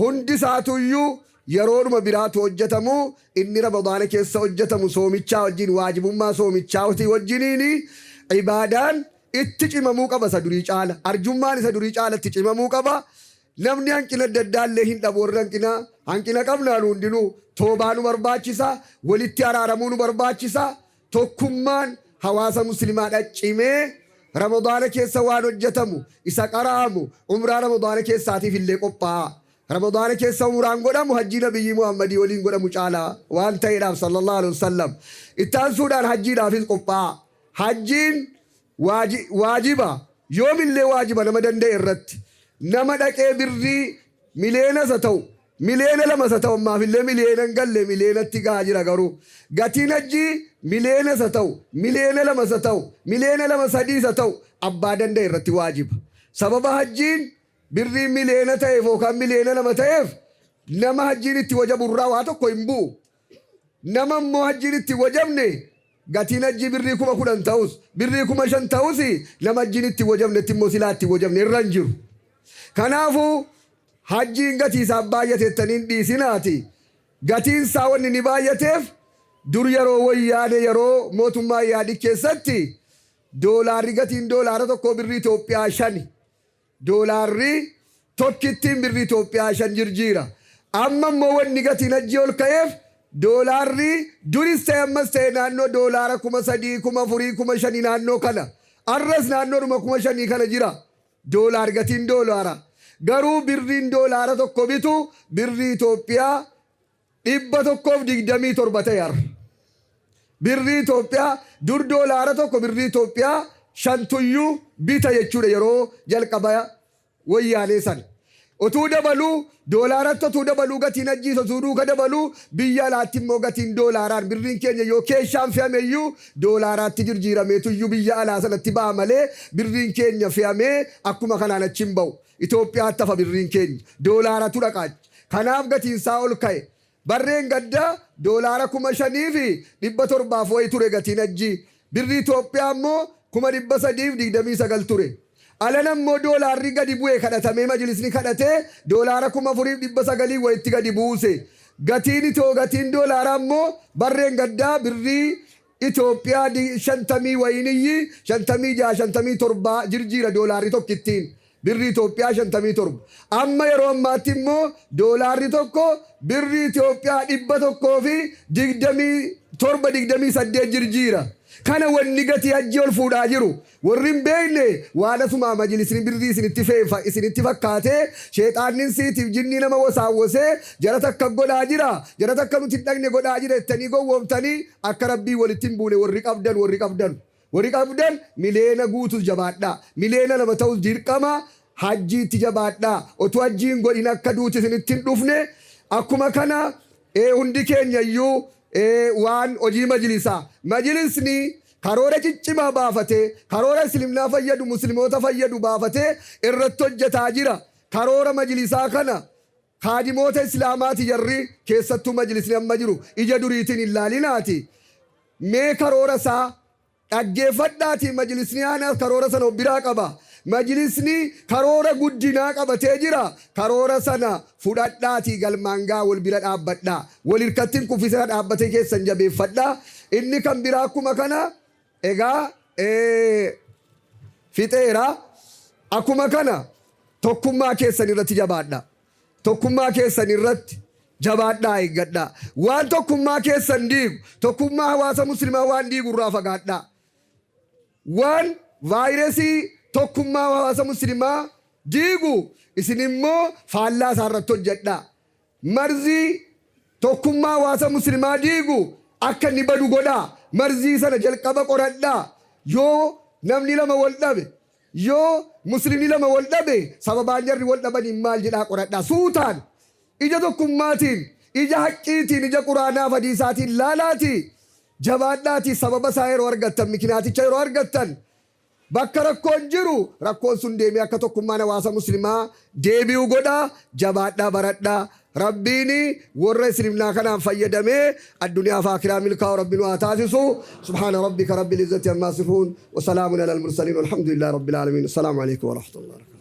hundi isaatuyyuu yeroodhuma biraatu hojjetamu. Inni ramadaana keessa hojjetamu soomichaa wajjin, waajibummaa soomichaa wajjiniini ibaadaan itti cimamuu qaba. Isa durii caala, arjummaan isa durii caala itti cimamuu qaba. Namni hanqina adda addaallee hin dhabu. Warri hanqina qabnaan hundinuu toobaa nu barbaachisa, walitti araaramuu nu barbaachisa. Tokkummaan hawaasa musliimaadha cimee ramadaana keessa waan hojjetamu isa qara'amu umraa ramadaana keessaatiif illee qophaa'a. Ramadaana keessa umraan godhamu hajjii nabiyyi Muhammadii waliin godhamu caalaa waan ta'eedhaaf sallallahu alaihi wasallam. Itti aansuudhaan hajjiidhaafis qophaa'a. Hajjiin waajiba, yoomillee waajiba nama danda'e irratti. Nama dhaqee birrii mileenas haa ta'u, mileena 2 haa ta'u, ammaafillee mileena hin galle mileenatti gahaa jira. Garuu gatiin hajjii mileenas haa ta'u, mileena 2 haa ta'u, mileena 2-3 haa ta'u abbaa danda'e irratti waajiba. Sababa hajjiin birrii mileena ta'eef yookaan mileena 2 ta'eef nama hajjiin itti wajabu irraa waa tokko hin bu'u. Nama immoo hajjiin itti wajabne gatiin hajjii birrii 10,000 ta'us birrii 5,000 ta'us nama hajjiin itti wajabnetti immoo silaa itti wajabne irra hin jiru. Kanaafuu hajjiin gatii isaa baay'ateettaniin dhiisinaati. Gatiin isaa wanni ni baay'ateef dur yeroo wayyaane yeroo mootummaa yaadii keessatti doolaarri gatiin doolaara tokko birrii Itoophiyaa 5, doolaarri tokkittiin birrii Itoophiyaa 5 jirjiira. Amma immoo wanni gatiin hajjii ol ka'eef doolaarri duris ta'e ammas ta'e naannoo doolaara 3,000, 4,000, 5,000 naannoo kana. Arras naannoodhuma 5,000 kana jira. Doolaar gatiin doolaara. Garuu birriin doolaara tokko bitu birrii Itoophiyaa 127 ta'e. Birrii Itoophiyaa dur doolaara tokko birrii Itoophiyaa 5 bita jechuudha yeroo jalqaba wayyaanee sana. Otuu dabaluu doolaaratti otuu dabaluu gatiin hajjiis otuu duuka dabaluu biyya alaatti immoo gatiin doolaaraan birriin keenya yoo keeshaan fe'ameyyuu doolaaraatti jirjiirameetuyyuu biyya alaa sanatti ba'a malee birriin keenya fe'amee akkuma kanaan achi hin ba'u. Itoophiyaatti hafa birriin keenya doolaaratu dhaqaacha. Kanaaf gatiin isaa ol ka'e. Barreen gaddaa doolaara 5,700 wayi ture gatiin hajjii. Birrii Itoophiyaa immoo 329 ture. Alan ammoo doolaarri gadi bu'e kadhatamee majlisni kadhatee doolaara 4,900 wayitti gadi buuse. gatiin itoo gatiin doolaaraa immoo barreen gaddaa birrii Itoophiyaa 50 wayiniyyi 56-57 jirjiira doolaarri tokkittiin birrii Itoophiyaa 57 amma yeroo ammaatti immoo doolaarri tokko birrii Itoophiyaa 127 jirjiira. Kana wanni gatii hajji ol fuudhaa jiru warri hin beekne waan asuma majlisni birrii isinitti fakkaatee sheexaannin siitiif jinni nama wasaawwasee jara takka godhaa jira jara takka nuti dhaqne godhaa jira jettanii gowwoomtanii akka rabbii walitti hin buune warri qabdan mileena guutus jabaadhaa mileena lama ta'us dirqama hajjiitti jabaadhaa otu hajjiin godhin akka duuti isinitti hin dhufne akkuma kana hundi keenyayyuu waan hojii majlisni karoora ciccimaa baafatee karoora islimnaa fayyadu musliimoota fayyadu baafatee irratti hojjetaa jira. Karoora majlisaa kana kaadimoota islaamaati jarri keessattuu majlisni amma jiru ija duriitiin hin laalinaati. Mee karoora isaa dhaggeeffadhaati majlisni aanaa karoora sana biraa qaba. Majlisni karoora guddinaa qabatee jira. Karoora sana fudhadhaati galmaangaa wal bira dhaabbadhaa. Wal hirkattiin kuffisa dhaabbatee keessan jabeeffadhaa. Inni kan biraa akkuma kana egaa fixeera. Akkuma kana tokkummaa keessan irratti jabaadhaa. Tokkummaa keessan irratti jabaadhaa eeggadhaa. Waan tokkummaa keessan diigu tokkummaa hawaasa muslimaa waan diigu irraa fagaadhaa. Waan vaayirasii tokkummaa hawaasa muslimaa diigu isin immoo faallaa isaarratti hojjedhaa. Marzii tokkummaa hawaasa muslimaa diigu akka inni badu godhaa. Marzii sana jalqaba qoradhaa. Yoo namni lama wal dhabe yoo muslimni lama wal dhabe sababaan jarri wal dhabaniin maal jedhaa qoradhaa. Suutaan ija tokkummaatiin ija haqqiitiin ija quraanaa hadiisaatiin laalaatii jabaadhaatii sababa isaa yeroo argattan mikinaaticha yeroo argattan bakka rakkoon jiru rakkoon sun deemee akka tokkummaan hawaasa muslimaa deebi'u godhaa jabaadhaa baradhaa. Rabbiini warra islimnaa kanaan fayyadamee addunyaa fi akhiraa milkaa'u rabbiin waa taasisu. Subhaana rabbika rabbil izzati ammaa yasifuun wa salaamun alal mursaliin walhamdulillahi rabbil aalamiin. Assalaamu alaykum wa rahmatullahi wa barakatuh.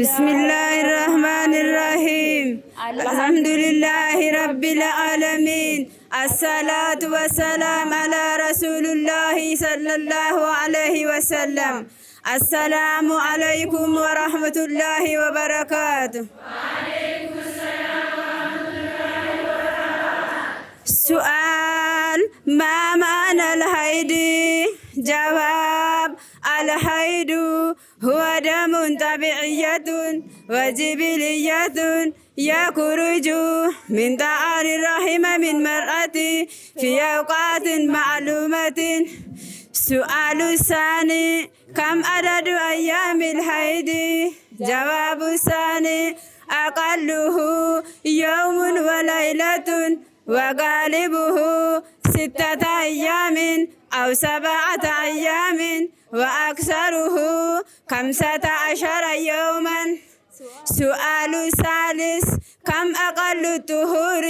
بسم الله الرحمن الرحيم الحمد لله رب العالمين الصلاة والسلام على رسول الله صلى الله عليه وسلم السلام عليكم ورحمة الله وبركاته. سؤال ما معنى الحيض؟ جواب الحيض هو دم طبيعية وجبلية يخرج من دعار الرحم من مرأة في أوقات معلومة. سؤال الثاني كم عدد أيام الحيض؟ جواب الثاني أقله يوم وليلة وغالبه 6 أيام أو 7 أيام وأكثره 15 يوما. سؤال الثالث كم أقل الطهور؟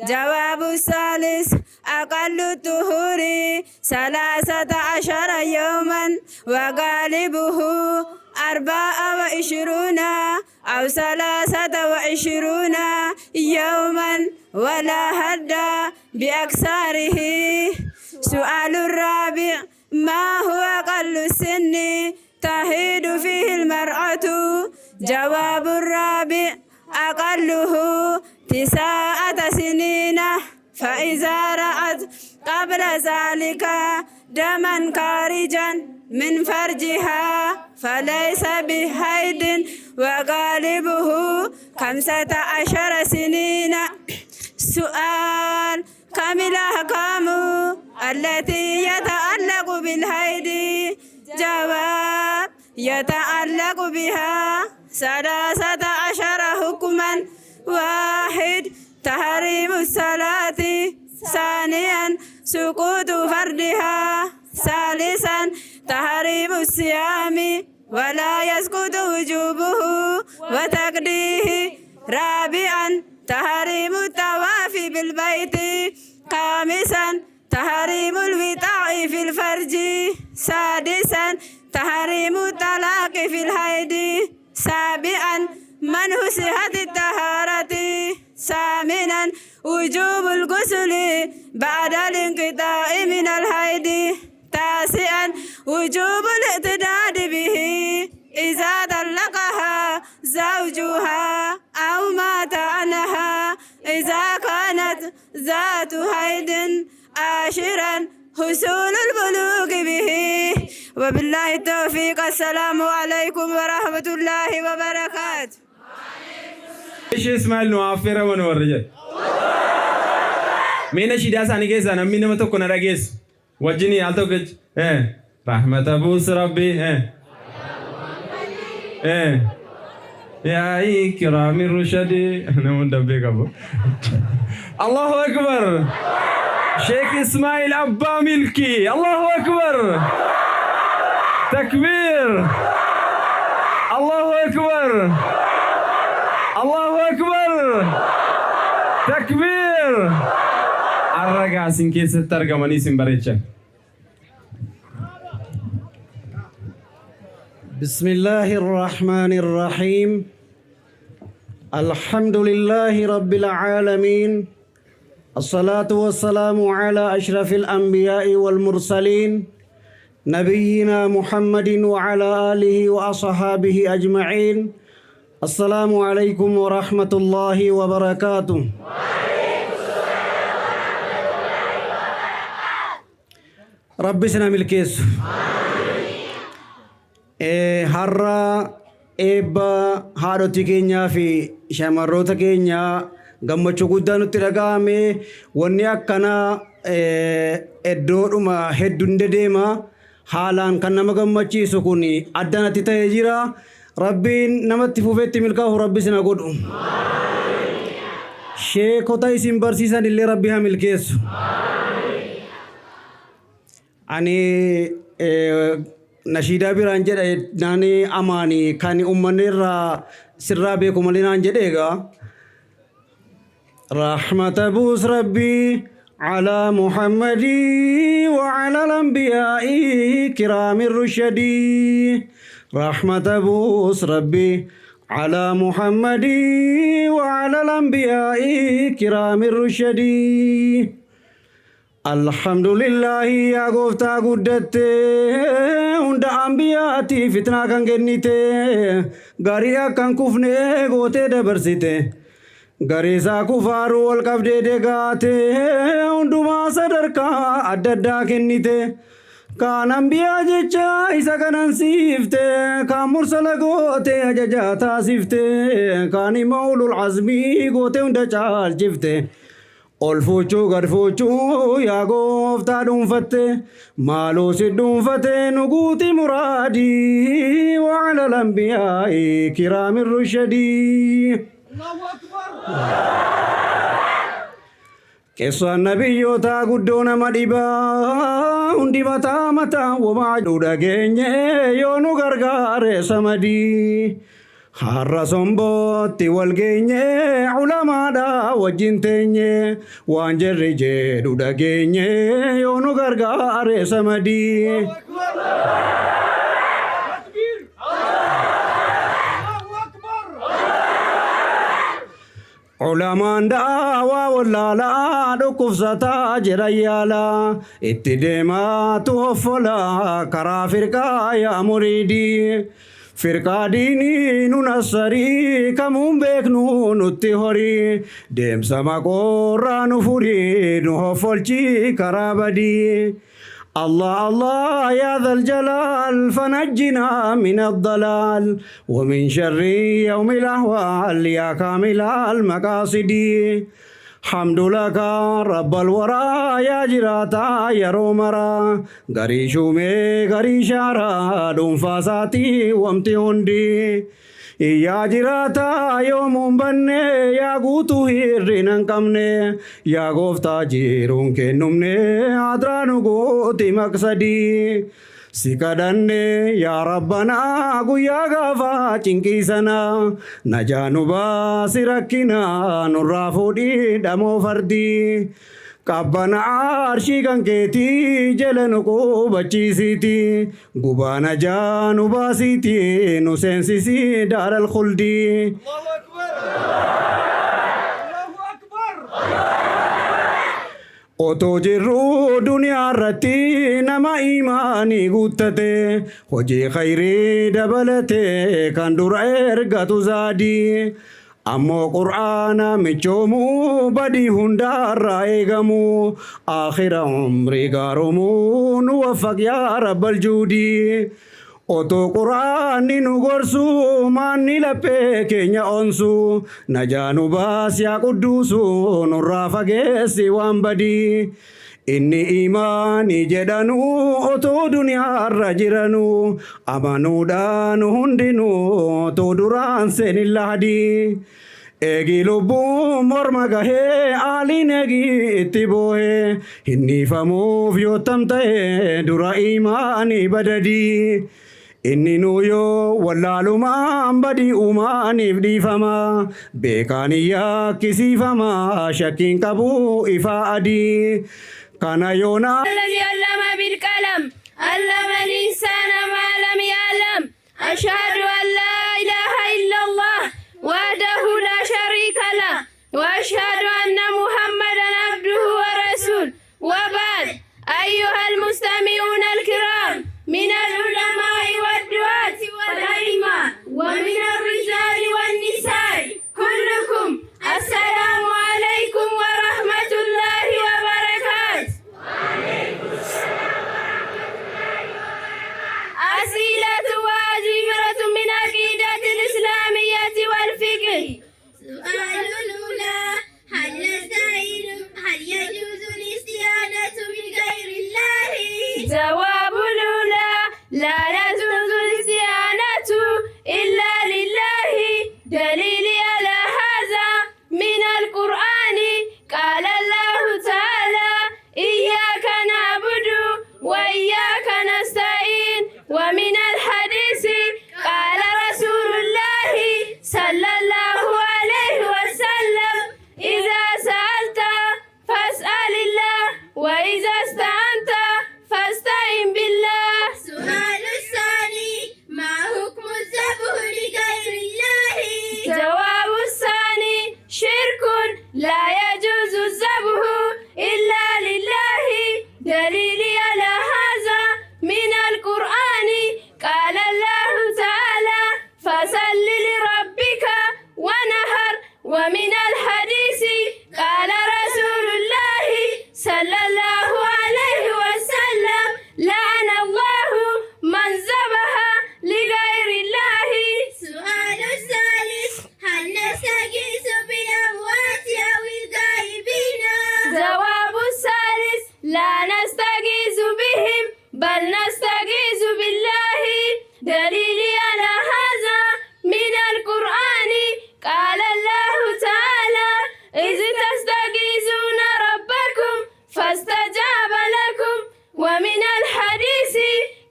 جواب الثالث أقل الطهور 13 يوما وغالبه 24 أو 23 يوما ولا حد بأكثره. سؤال الرابع ما هو أقل السن تحيض فيه المرأة؟ جواب الرابع أقله 9 سنين فإذا رأت قبل ذلك دما خارجا من فرجها فليس بحيض وغالبه 15 سنين. سؤال كم الأحكام التي يتعلق بالحيض؟ جواب يتعلق بها 13 حكما. 1 تحريم الصلاة. 2 سقوط فردها. 3 تحريم الصيام ولا يسقط وجوبه وتقديه. 4 تحريم الطواف بالبيت. 5 تحريم الوطاء في الفرج. 6 تحريم الطلاق في الحيض. 7 منع صحة الطهارة. ثامنا وجوب الغسل بعد الانقطاع من الحيض. تاسعا وجوب الاعتداد به إذا طلقها زوجها أو مات عنها إذا كانت ذات حيض. عاشرا حصول البلوغ به. وبالله التوفيق. السلام عليكم ورحمة الله وبركاته. ايش اسمع المعافرة ونورجل مين الشيء ثاني كيس أنا مين ما تكون راجس وجني على توكج رحمة أبوس ربي يا كرام الرشد أنا مندبك أبو الله أكبر. شيخ إسماعيل أبا ملكي الله أكبر. تكبير. الله أكبر. الله أكبر. تكبير. الرجع سنكيس الترجماني سنبريتشا. بسم الله الرحمن الرحيم. الحمد لله رب العالمين. الصلاة والسلام على أشرف الأنبياء والمرسلين نبينا محمد وعلى آله وأصحابه أجمعين. السلام عليكم ورحمة الله وبركاته. ربي سنا ملكيس har'a eebba haadhotii keenyaa fi shamarroota keenyaa gammachuu guddaa nutti dhaga'ame. Wanni akkanaa iddoodhuma hedduun dedeema haalaan kan nama gammachiisu kun addanatti ta'ee jira. Rabbiin namatti fufeetti milkaa'u rabbi sina godhu. Sheekota isin barsiisan illee rabbi haa milkeessu. Ani nashiidaa biraan jedha naani amaani kan uummanni irraa sirraa beeku malee naan jedheega. رحمة بوس ربي على محمد وعلى الأنبياء كرام الرشد. رحمة بوس ربي على محمد وعلى الأنبياء كرام الرشد. الحمد لله يا غوفتا قدت عند أنبياتي فتنة كان جنيته غاريا كان كفنه غوته دبرسيته غريسا كفارو والكبدي دغاته عندما صدركا أددا كنيته كان أنبياء جيشا إسا كان سيفته كان مرسل غوته أجاجاتا سيفته كان مولو العزمي غوته عند جفته Olfuuchuu garfuuchuu yaa gooftaa dhuunfatte maaloo si dhuunfatte nuguuti muraadii wa'ala lambiyaa'i kiraami rushadii. Keessaan nabiyyootaa guddoo nama dhibaa hundi mataa mataa wamaa dhageenye yoo nu gargaare samadii. har'a sombootti wal geenye ulamaadha wajjin teenye waan jarri jedhu dhageenye yoo nu gargaare samadii. Ulamaan daawaa wallaalaa dhukkubsataa jira yaalaa itti deemaa tuuffolaa karaa firqaa yaa muriidii. Firqaa diinii nu nassarii kamuun beeknu nutti horii deemsa maqoorraa nu furii nu hoffolchii karaa badii. الله الله يا ذا الجلال فنجنا من الضلال ومن شر يوم الأهوال يا كامل المقاصد. حمد لك رب الورى يا جراتا يا رومرا غري شومي غري شارا دون فاساتي وامتي هندي يا جراتا يوم بني يا غوتو هيرين كمني يا غوفتا جيرون كنمني ادرانو غوتي مقصدي سيكدني يا ربنا غيا غفا چنكيسنا نجانو باسركنا نرافودي دمو فردي كابنا عرشي كنكيتي جلنو کو بچيسيتي غبانا جانو باسيتي نو سنسيسي دار الخلدي. الله اكبر Otoo jirru duniyaa irratti nama imaanii guuttate hojii khayrii dabalate kan dura ergatu zaadii ammoo qur'aana michoomuu badii hundaarraa eegamu aakhira umrii gaaromuu nu waffaq yaa rabbal juudii Otoo quraanni nu gorsu maanni laphee keenya onsu najaanu baas yaa qudduusu nurraa fageessi waan badii inni imaanii jedhanu otoo duniyaarra jiranu amanuudhaan hundinuu otoo duraan seenin lahadii Eegi lubbuun morma gahee aaliin eegi itti boohee hinnifamuuf yoo tamta'e dura imaanii badadii Inni nuyo wallaalumaan badii uumaaniif dhiifama beekaaniyyaa kisifama shakkiin qabu ifaa adii kana yoonaa. الذي علم بالقلم علم الإنسان ما لم يعلم أشهد أن لا إله إلا الله وحده لا شريك له وأشهد أن محمدا عبده ورسوله وبعد أيها المستمعون الكرام من العلماء والدعاة والأئمة ومن الرجال والنساء كلكم السلام عليكم ورحمة الله وبركاته. وعليكم السلام ورحمة الله وبركاته. أسئلة واجبة من عقيدة الإسلامية والفقه. سؤال الأولى هل يجوز الاستعانة بغير الله؟ جواب الأولى لا يجوز الاستعانة إلا لله دليل على هذا من القرآن قال الله تعالى إياك نعبد وإياك نستعين ومن الحديث قال رسول الله صلى الله عليه وسلم إذا سألت فاسأل الله وإذا استعنت فاستعن بالله. سؤال الثاني ما حكم الذبح لغير الله؟ جواب الثاني شرك لا يجوز الذبح إلا لله دليل على هذا من القرآن قال الله تعالى فصل لربك ونهر ومن الحديث قال رسول الله صلى الله عليه وسلم لعن الله من ذبح لغير الله. سؤال الثالث هل نستغيث بالأموات أو الغائبين؟ جواب الثالث لا نستغيث بهم بل نستغيث بالله دليل على هذا من القرآن قال الله تعالى إذ تستغيثون ربكم فاستجاب لكم ومن الحديث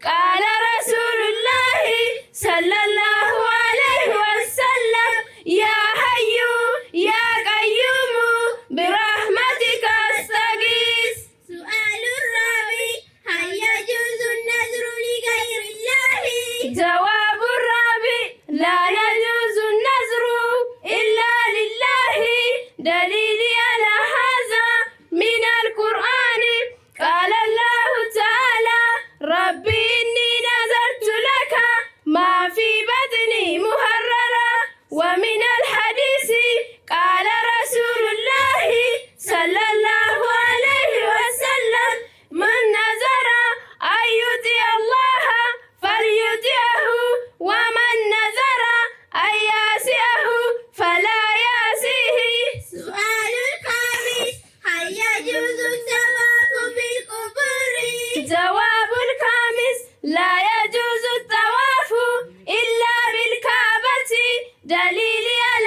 قال رسول الله صلى الله عليه وسلم يا حي يا قيوم برحمتك أستغيث. سؤال الرابع هل يجوز النذر لغير الله؟ جواب الرابع لا يجوز النذر إلا لله دليل على هذا من القرآن قال الله تعالى ربي إني نذرت لك ما في بطني محررا ومن الحديث قال رسول الله صلى الله عليه وسلم من نذر أن يطيع الله فليطيعه ومن نذر أن يعصيه فلا يعصيه. سؤال الخامس هل يجوز الطواف بالقبور؟ جواب الخامس لا يجوز الطواف إلا بالكعبة دليل على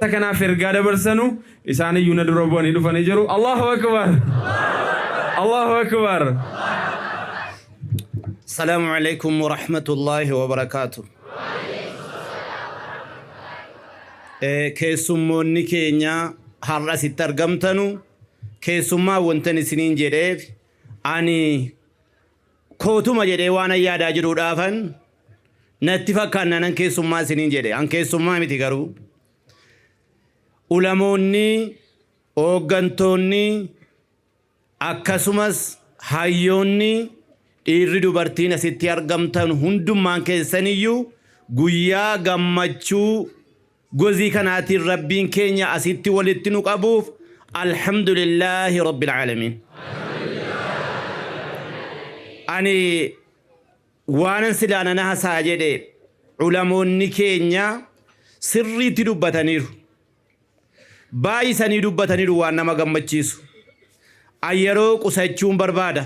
Kanaaf ergaa dabarsanu isaan iyyuu na dura bu'anii dhufanii jiru. Allahu akbar. Allahu akbar. Assalamu alaikum wa rahmatullahi wa barakatuh. Keessummoonni keenya har'a asitti argamtanu keessummaa wantan isiniin jedheef ani kootuma jedhee waan yaadaa jiruudhaafan natti fakkaannan keessummaa isiniin jedhe an keessummaa miti garuu ulamoonni hooggantoonni akkasumas hayyoonni dhiirri dubartiin asitti argamtan hundummaan keessaniyyuu guyyaa gammachuu gozii kanaatiin rabbiin keenya asitti walitti nu qabuuf alhamdulillahi rabbil alamin. Ani waanan silaanana hasaa jedhe ulamoonni keenya sirriitti dubbataniiru. Baay'isanii dubbataniiru waan nama gammachiisu. An yeroo qusachuun barbaada.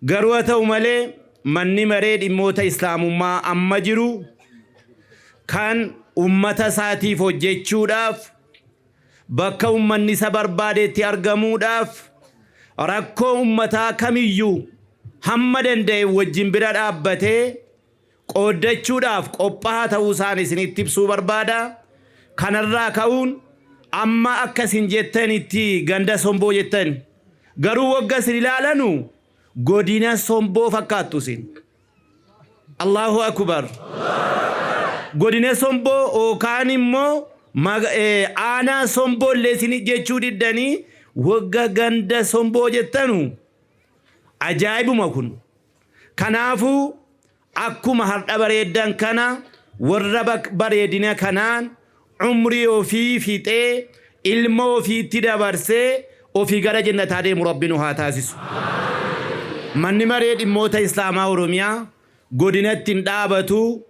Garuu haa ta'u malee manni maree dhimmoota islaamummaa amma jiru kan ummata isaatiif hojjechuudhaaf bakka ummanni isa barbaadetti argamuudhaaf rakkoo ummataa kamiyyuu hamma danda'e wajjin bira dhaabbatee qooddachuudhaaf qophaa'aa ta'uu isaan isinitti ibsuu barbaada. Kanarraa ka'uun amma akkasin jettanitti ganda somboo jettan garuu wagga isin ilaalanu godina somboo fakkaattu isin. Allahu akbar. Godina somboo yookaan immoo aanaa somboo illee isin jechuu diddanii wagga ganda somboo jettanu ajaa'ibuma kun. Kanaafuu akkuma har'a bareeddan kana warra bareedina kanaan umrii ofii fixee ilma ofiitti dabarsee ofii gara jannataa deemu Rabbiin haa taasisu. Manni maree dhimmoota Islaamaa Oromiyaa godinatti hin dhaabatu,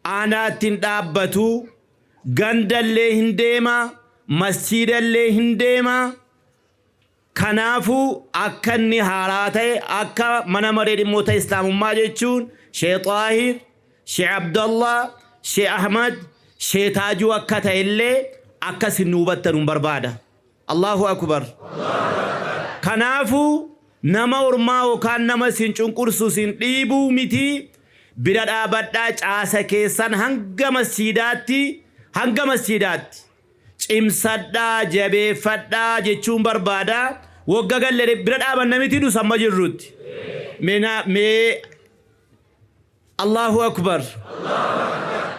aanaatti hin dhaabbatu, gandallee hin deema, masjiidallee hin deema. Kanaafuu akka inni haaraa ta'e akka mana maree dhimmoota Islaamummaa jechuun Sheekh Xaahir, Sheekh Abdallah, Sheekh Ahmad, Sheekh Taajuu akka ta'e illee akkasin nu hubattan barbaada. Allahu akbar. Kanaafuu nama ormaa yookaan nama sin cunqursu sin dhiibuu miti bira dhaabadhaa caasa keessan hanga masjiidaatti cimsadhaa jabeeffadhaa jechuun barbaada. Wagga galle bira dhaabanna miti nu samma jirrutti. Mee Allahu akbar.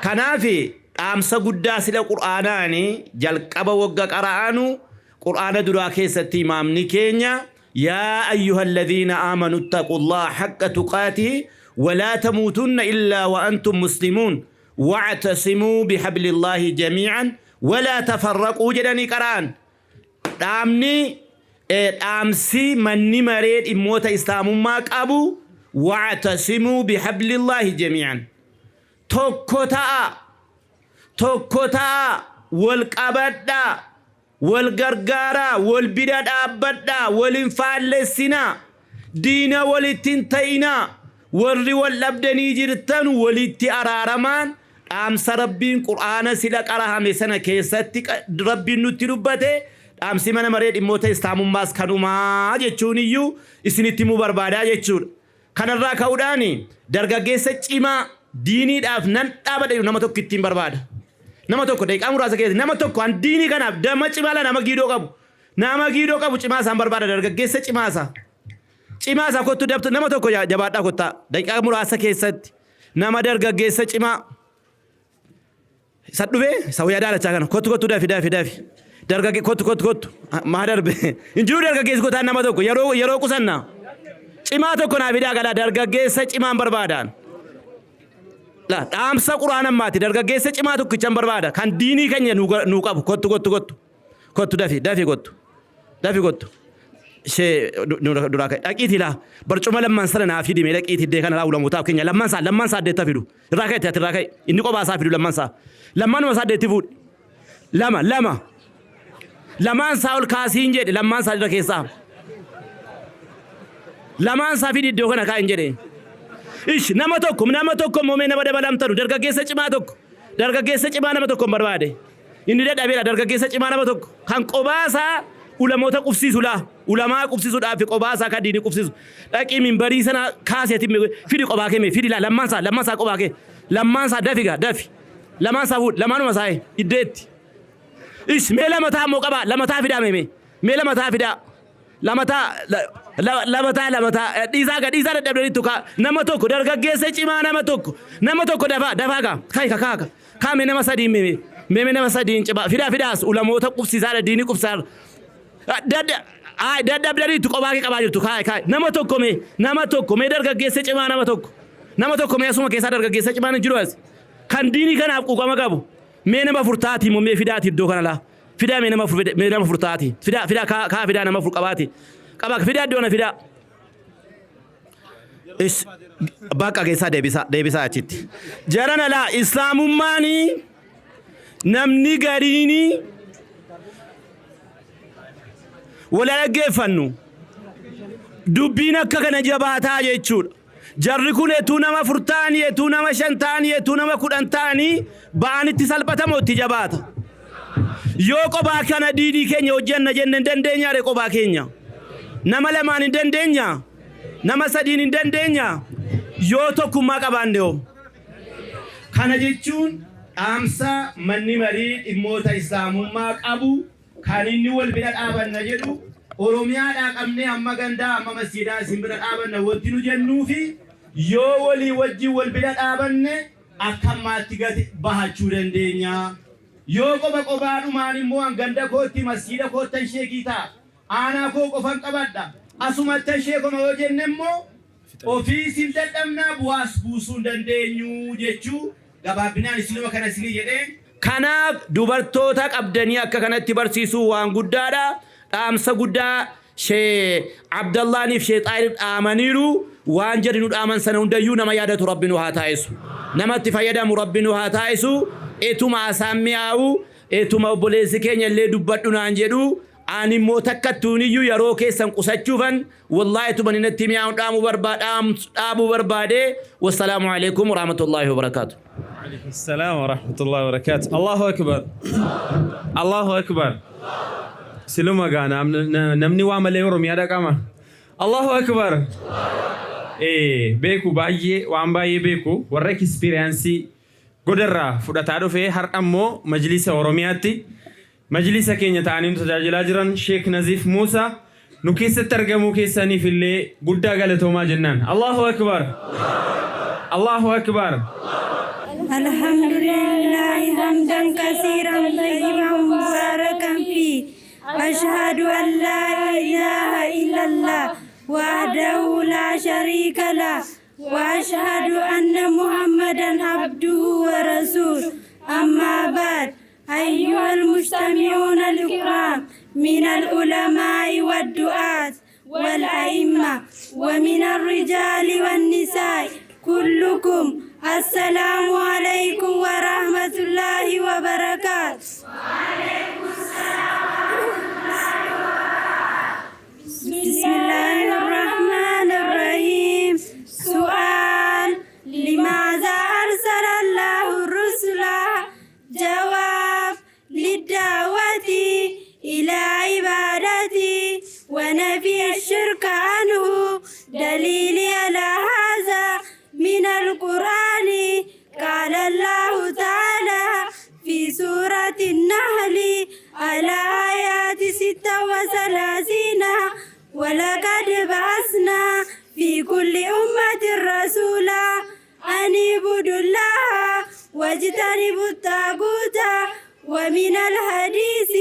Kanaafi dhaamsa guddaa sila qur'aanaani jalqaba wagga qara'anu qur'aana duraa keessatti imaamni keenya يا أيها الذين آمنوا اتقوا الله حق تقاته ولا تموتن إلا وأنتم مسلمون واعتصموا بحبل الله جميعا ولا تفرقوا جدني قرآن دامني أمسي مني مريد إموت إسلام ماك أبو واعتصموا بحبل الله جميعا توكوتا والقبدا والغرغارا والبداد أبدا والانفالسنا دينا والتنتينا والري والأبدني جرتان والتي أرارمان أمس ربين قرآن سلك أراها مسنا كيستك ربين نتربته أمس من مريد إموت إسلام ماس كانوا ما جتشونيو إسنتي مباربادا جتشون كان الراكوداني درجة جسد إما ديني أفنان أبدا نمتو كتيم بربادا nama tokko deeqa muraasa keessatti nama tokko an diinii kanaaf dama cimaala nama giidoo qabu cimaasaan barbaada dargaggeessa cimaasa kottu dabtu nama tokko jabaadhaa kottaa deeqa muraasa keessatti nama dargaggeessa cimaa isa dhufee isa wayyaa daalachaa kana kottu dafi dargagge kottu maa darbe injiru dargaggeessi kotaan nama tokko yeroo qusannaa cimaa tokko naa fidaa galaa dargaggeessa cimaan barbaadaan. La dhaamsa quraana maati dargaggeessa cimaa tokkichan barbaada kan diinii keenya nu qabu kottu dafi kottu shee duraa ka'e dhaqiitii laa barcuma lamman sana naa fidime dhaqiitii dee kana laa ulamuutaaf keenya lamman saa addeetta fidu irraa ka'e inni qophaa isaa fidu lammanuma isaa addeetti fuudhi lamaan saa ol kaasiin jedhe lammaan saa irra keessaa lamaan saa fidi iddoo kana kaa'in jedhe. Ish nama tokko moomee nama dabalamtanu dargaggeessa cimaa tokko dargaggeessa cimaa nama tokko barbaade inni dadhabeera dargaggeessa cimaa nama tokko kan qobaasaa ulamoota qubsiisu laa ulamaa qubsiisuudhaaf qobaasaa kan diinii qubsiisu dhaqii minbarii sana kaaseeti fidi qobaa kee fidi laa lammaansaa qobaa kee lammaansaa dafi lammaansaa fuudh lamaanuma saa'e iddeetti ish mee lamataa moo qabaa lamataa fidaa mee lamataa fidaa lamataa dhiisaa dadhabdanitti nama tokko dargaggeessa cimaa nama tokko dafaa kaa mee nama sadii mee nama sadii cimaa fidaas ulamoota qubsiisaadha diinii qubsiisaadha dadhabdanitti qobaa kee qabaa jirtu kaa nama tokko mee dargaggeessa cimaa nama tokko mee asuma keessaa dargaggeessa cimaa hin jiru as kan diinii kanaaf quuqama qabu mee nama furtaati moo mee fidaati iddoo kana laa fidaa mee nama furtaati fidaa kaa fidaa nama furqabaati qaba fidaa iddoo na fidaa bakka keessaa deebisaa achitti jarana laa islaamummaanii namni gariinii wala dhaggeeffannu dubbiin akka kana jabaataa jechuudha jarri kun etuu nama 4 ta'anii etuu nama 5 ta'anii etuu nama 10 ta'anii ba'anitti salphatamoo itti jabaata yoo qobaa kana diidii keenya hojjanna jenne hin dandeenyaare qobaa keenya nama 2 hin dandeenya nama 3 hin dandeenya yoo tokkummaa qabaanne hoo kana jechuun dhaamsa manni marii dhimmoota islaamummaa qabu kan inni wal bira dhaabanna jedhu oromiyaadhaa qabnee amma gandaa amma masjiidaa isin bira dhaabanna wanti nu jennuufi yoo walii wajjin wal bira dhaabanne akkammaatti gati bahachuu dandeenya yoo qobaadhumaan immoo hanganda kootti masjiida koottan sheekii ta'a aanaa koo qofan qabadha asumattan sheekoma yoo jenne immoo ofiisin dadhabnaa bu'aas buusuu dandeenyu jechuu gabaabinaan isinuma kana isinii jedheen kanaaf dubartoota qabdanii akka kanatti barsiisuu waan guddaadha dhaamsa guddaa shee Abdallaaniif shee Xaayir dhaamaniiru waan jedhinu dhaaman sana hundayyuu nama yaadatu rabbi nu haa taasisu namatti fayyadamu rabbi nu haa taasisu etuma asaan mi'aawu etuma obboleessi keenya illee dubbadhu naan jedhu ani immoo takkattuuniyyuu yeroo keessan qusachuufan wallaahi etuma ninatti mi'aawu dhaamuu barbaade wassalaamu alaikum warahmatullaahi wabarakaatu. عليكم السلام ورحمة الله وبركاته. الله أكبر الله أكبر سلوما قانا نمني وعمل يورم يا دكما الله أكبر بيكو باي وعم باي بيكو ورك إكسبيرينسي قدرة فدتارو في هر أمو مجلس أورومياتي مجلس كينيا تاني نتجاجل أجران شيخ نزيف موسى نكيس ترجمو كيساني في اللي قلت قالتو ما جنان الله أكبر الله أكبر الحمد لله حمدا كثيرا طيبا مباركا فيه أشهد أن لا إله إلا الله وحده لا شريك له وأشهد أن محمدا عبده ورسوله أما بعد أيها المجتمعون الكرام من العلماء والدعاة والأئمة ومن الرجال والنساء كلكم السلام عليكم ورحمة الله وبركاته. وعليكم السلام ورحمة الله وبركاته. بسم الله الرحمن الرحيم. سؤال: لماذا أرسل الله الرسل؟ جواب: للدعوة إلى عبادته ونفي الشرك عنه. دليل على هذا من القرآن قال الله تعالى في سورة النحل على آيات 36: ولقد بعثنا في كل أمة رسولا أن اعبدوا الله واجتنبوا الطاغوت. ومن الحديث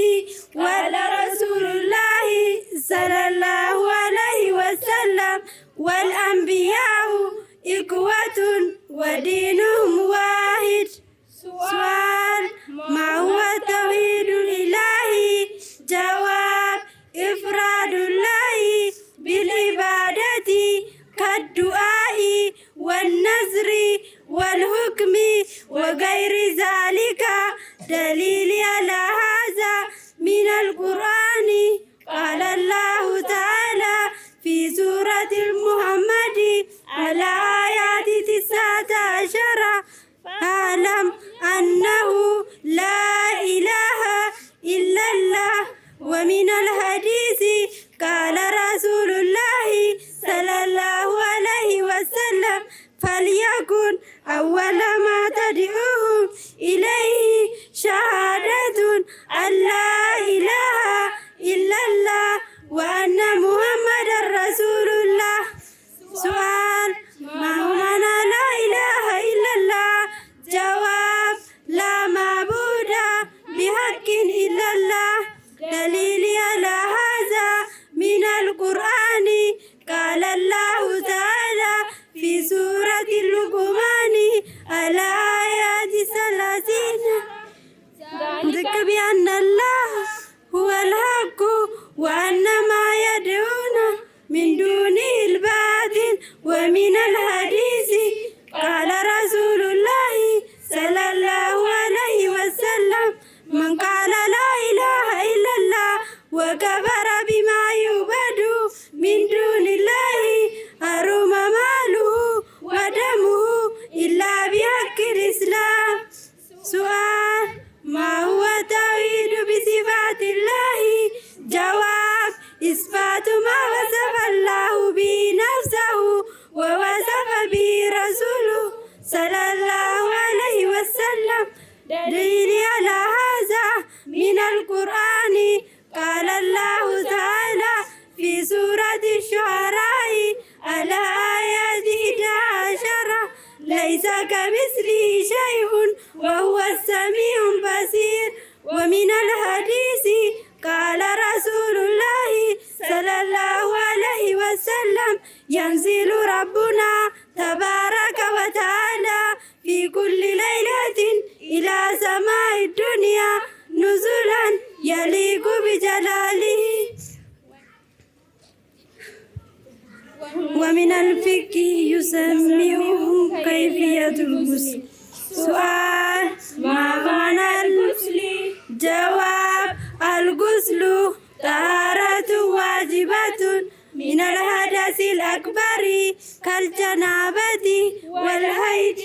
قال رسول الله صلى الله عليه وسلم: والأنبياء إخوة ودينهم واحد. سؤال: ما هو التوحيد الإلهي؟ جواب: إفراد الله بالعبادة كالدعاء والنذر والحكم وغير ذلك. دليل على هذا من القرآن قال الله تعالى في سورة محمد على آيات 19: فاعلم أن أول ما تدعوهم إليه شهادة أن لا إله إلا الله وأن محمد رسول الله. سؤال: ما هو معنى لا إله إلا الله؟ جواب: لا معبود بحق إلا الله. دليل على هذا من القرآن، قال الله تعالى في سورة اللقمان الآيات 30: ذلك بأن الله هو الحق وأن ما يدعون من دونه الباطل. ومن الحديث قال رسول الله صلى الله عليه وسلم: من قال لا إله إلا الله وكفر بما يعبد من دون الله حرم ماله ودمه إلا بحق الإسلام. سؤال: ما هو التوحيد بصفات الله؟ جواب: إثبات ما وصف الله به نفسه ووصف به رسوله صلى الله عليه وسلم. دليل على هذا من القرآن، قال الله تعالى في سورة الشعراء الآيات 11: ليس كمثله شيء وهو السميع البصير. ومن الحديث قال رسول الله صلى الله عليه وسلم: ينزل ربنا تبارك وتعالى في كل ليلة إلى سماء الدنيا نزلا يليق بجلاله. ومن الفقه يسميهم كيفية الغسل. سؤال: ما معنى الغسل؟ جواب: الغسل طهارة واجبة من الحدث الأكبر كالجنابة والحيض.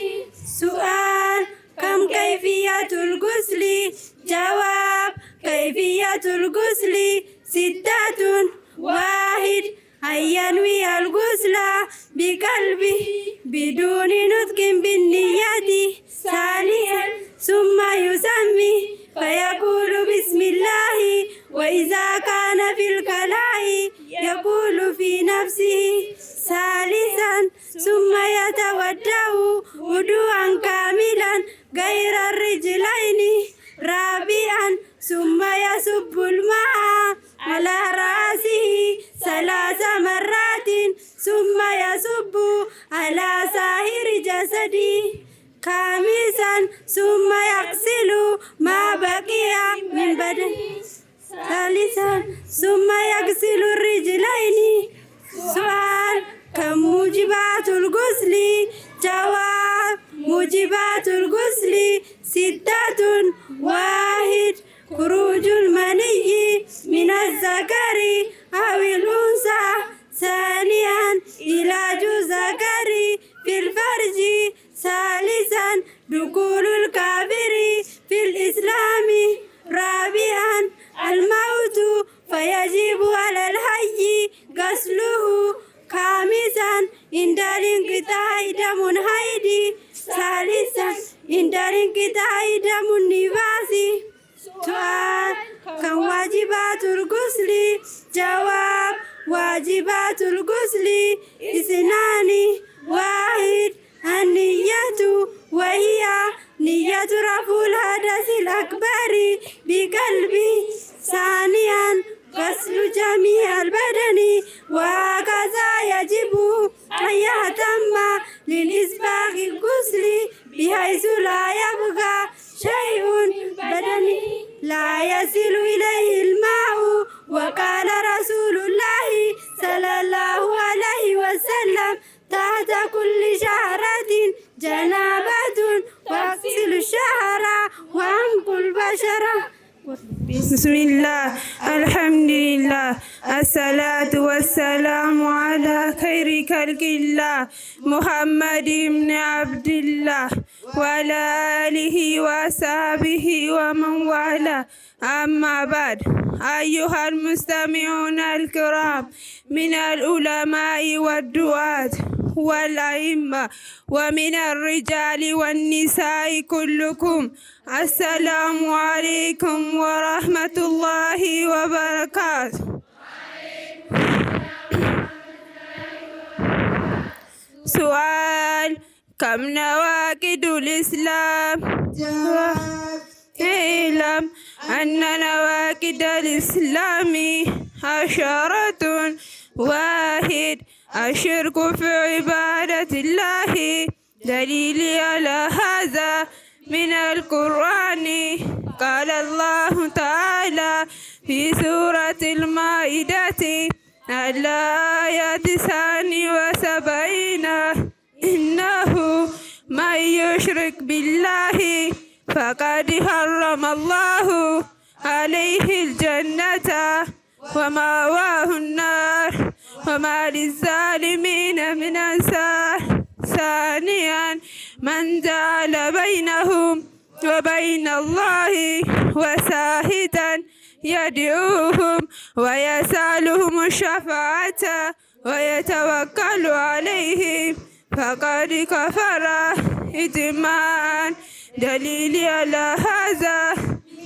سؤال: كم كيفية الغسل؟ جواب: كيفية الغسل 6: 1. أن ينوي الغسل بقلبه بدون نطق بالنية. 2. ثم يسمي فيقول بسم الله، وإذا كان في الكلاء يقول في نفسه. 3. ثم يتودع وضوءا كاملا غير الرجلين. 4. ثم يصب الماء على رأسه 3 مرات ثم يصب على سائر جسده. 5. ثم يغسل ما بقي من بدنه. 6. ثم يغسل الرجلين. سؤال: كم موجبات الغسل؟ جواب: موجبات الغسل 6: 1. خروج المني من الذكر أو الأنثى. 2. علاج الذكر في الفرج. 3. دخول الكافر في الإسلام. 4. الموت فيجب على الحي غسله. 5. عند الانقطاع دم الحيض. 6. عند الانقطاع دم النفاس. سؤال: كم واجبات الغسل؟ جواب: واجبات الغسل 2: 1. النية، وهي نية رفع الحدث الأكبر بقلبي. 2. غسل جميع البدن، وهكذا يجب أن يهتم للإسباغ الغسل بحيث لا يبقى شيء بدنه لا يصل إليه الماء. وقال رسول الله صلى الله عليه وسلم: تحت كل شعرة جنابة واغسل الشعر وانقل البشرة. بسم الله، الحمد لله، الصلاة والسلام على خير خلق الله محمد بن عبد الله وعلى آله وصحبه ومن والاه. أما بعد، أيها المستمعون الكرام من العلماء والدعاة والأئمة ومن الرجال والنساء كلكم. السلام عليكم ورحمة الله وبركاته. سؤال: كم نواقض الإسلام؟ اعلم أن نواقض الإسلام 10. 1. الشرك في عبادة الله. دليل على هذا من القرآن. قال الله تعالى في سورة المائدة الآية 79: إنه من يشرك بالله فقد حرم الله عليه الجنة ومأواه النار وما للظالمين من أنصار. 2. من جعل بينهم وبين الله وساهدا يدعوهم ويسألهم الشفاعة ويتوكل عليهم فقد كفر إجماعا. دليل على هذا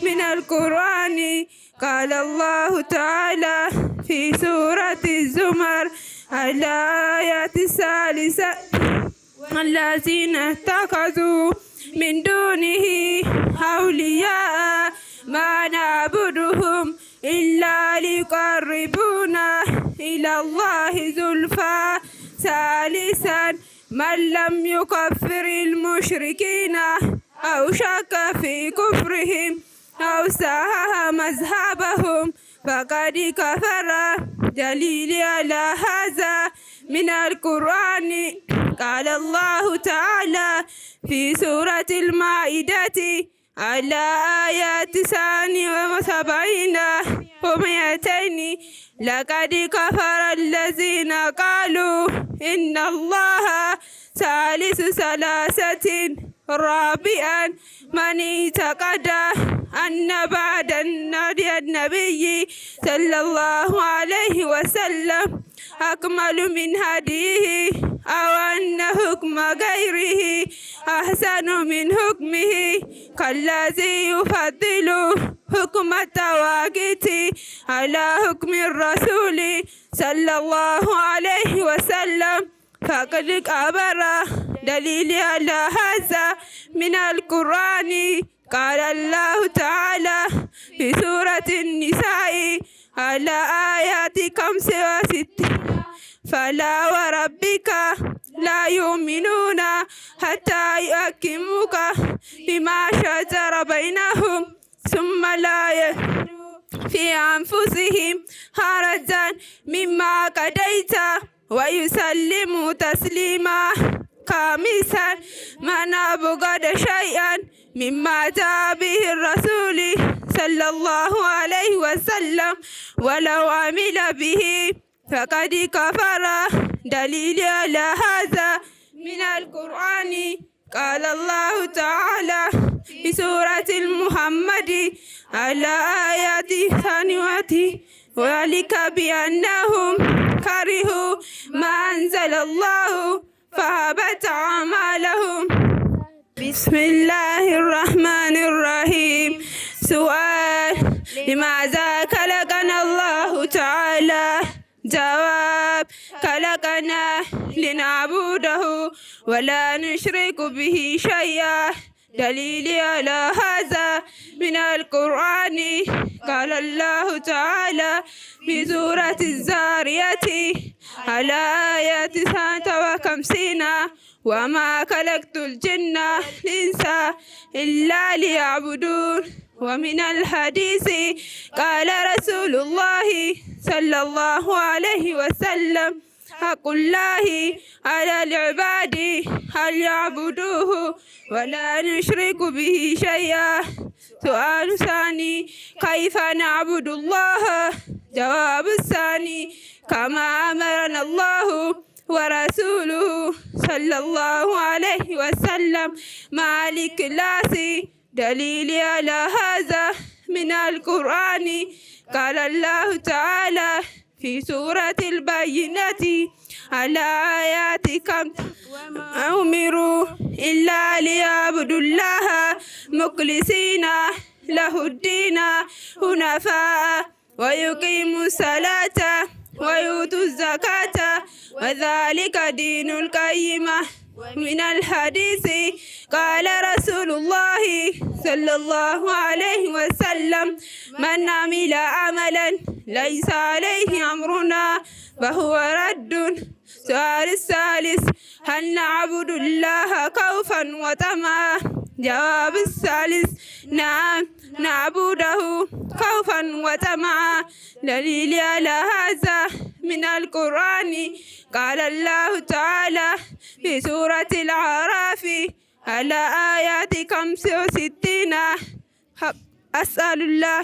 من القرآن. قال الله تعالى في سورة الزمر الآية 3: الذين اتخذوا من دونه أولياء ما نعبدهم إلا ليقربونا إلى الله زلفى. 3. من لم يكفر المشركين أو شك في كفرهم أو صحح مذهبهم فقد كفر. دليل على هذا من القرآن. قال الله تعالى في سورة المائدة الآية 79 و200: لقد كفر الذين قالوا إن الله ثالث ثلاثة رابعا من اعتقد أن بعد النبي صلى الله عليه وسلم أكمل من هديه أو أن حكم غيره أحسن من حكمه كالذي يفضل حكم التواقيت على حكم الرسول صلى الله عليه وسلم فقد كبر. دليل على هذا من القرآن. قال الله تعالى في سورة النساء الآيات 65: فلا وربك لا يؤمنون حتى يحكموك بما شجر بينهم ثم لا يجدوا في أنفسهم حرجا مما قضيت ويسلموا تسليما. 5. من أبغض شيئا مما جاء به الرسول صلى الله عليه وسلم ولو عمل به فقد كفر. دليل على هذا من القرآن. قال الله تعالى في سورة المحمد الآيات 2: ذلك بأنهم كرهوا ما أنزل الله فهبط أعمالهم. بسم الله الرحمن الرحيم. سؤال: لماذا خلقنا الله تعالى؟ جواب: خلقنا لنعبده ولا نشرك به شيئا. دليل على هذا من القرآن. قال الله تعالى في سورة الزاريات الآية 59: وما خلقت الجن والإنس إلا ليعبدون. ومن الحديث قال رسول الله صلى الله عليه وسلم: حق الله على العباد أن يعبدوه ولا نشرك به شيئا. سؤال ثاني: كيف نعبد الله؟ جواب الثاني: كما أمرنا الله ورسوله صلى الله عليه وسلم مع الإخلاص. دليل على هذا من القرآن. قال الله تعالى في سورة البينة على آيات كم أمروا إلا ليعبدوا الله مخلصين له الدين حنفاء ويقيموا الصلاة ويؤتوا الزكاة وذلك دين القيمة. من الحديث قال رسول الله صلى الله عليه وسلم من عمل عملا ليس عليه أمرنا فهو رد. سؤال الثالث هل نعبد الله خوفا وطمعا؟ جواب الثالث نعم نعبده خوفا وطمعا. دليل على هذا من القرآن قال الله تعالى في سورة الأعراف على آيات 65 أسأل الله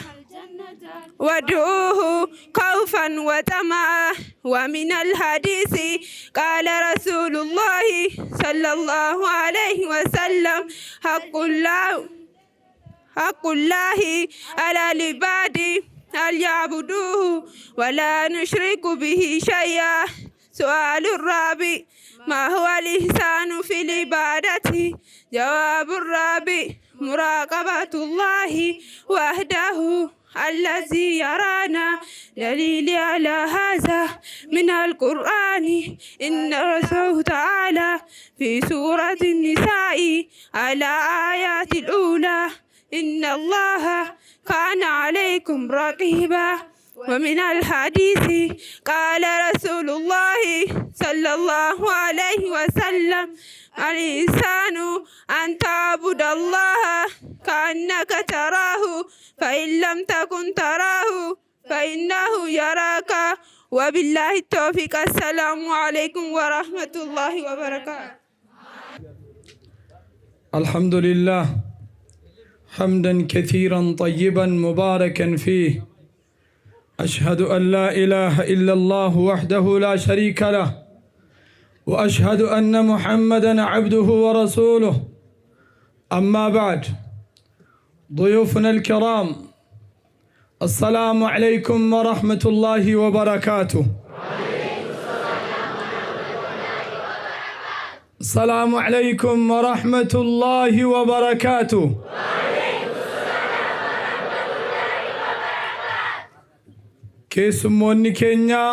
وادعوه خوفا وطمعا. ومن الحديث قال رسول الله صلى الله عليه وسلم حق الله على العباد أن يعبدوه ولا نشرك به شيئا. سؤال الرابع ما هو الإحسان في العبادة؟ جواب الرابع مراقبة الله وحده الذي يرانا. دليل على هذا من القرآن إن رسوله تعالى في سورة النساء على آيات الأولى إن الله كان عليكم رقيبا. ومن الحديث قال رسول الله صلى الله عليه وسلم الإحسان أن تعبد الله كأنك تراه فإن لم تكن تراه فإنه يراك. وبالله التوفيق. السلام عليكم ورحمة الله وبركاته. الحمد لله حمدا كثيرا طيبا مباركا فيه. أشهد أن لا إله إلا الله وحده لا شريك له وأشهد أن محمدا عبده ورسوله. أما بعد ضيوفنا الكرام السلام عليكم ورحمة الله وبركاته. السلام عليكم ورحمة الله وبركاته. keessummoonni keenya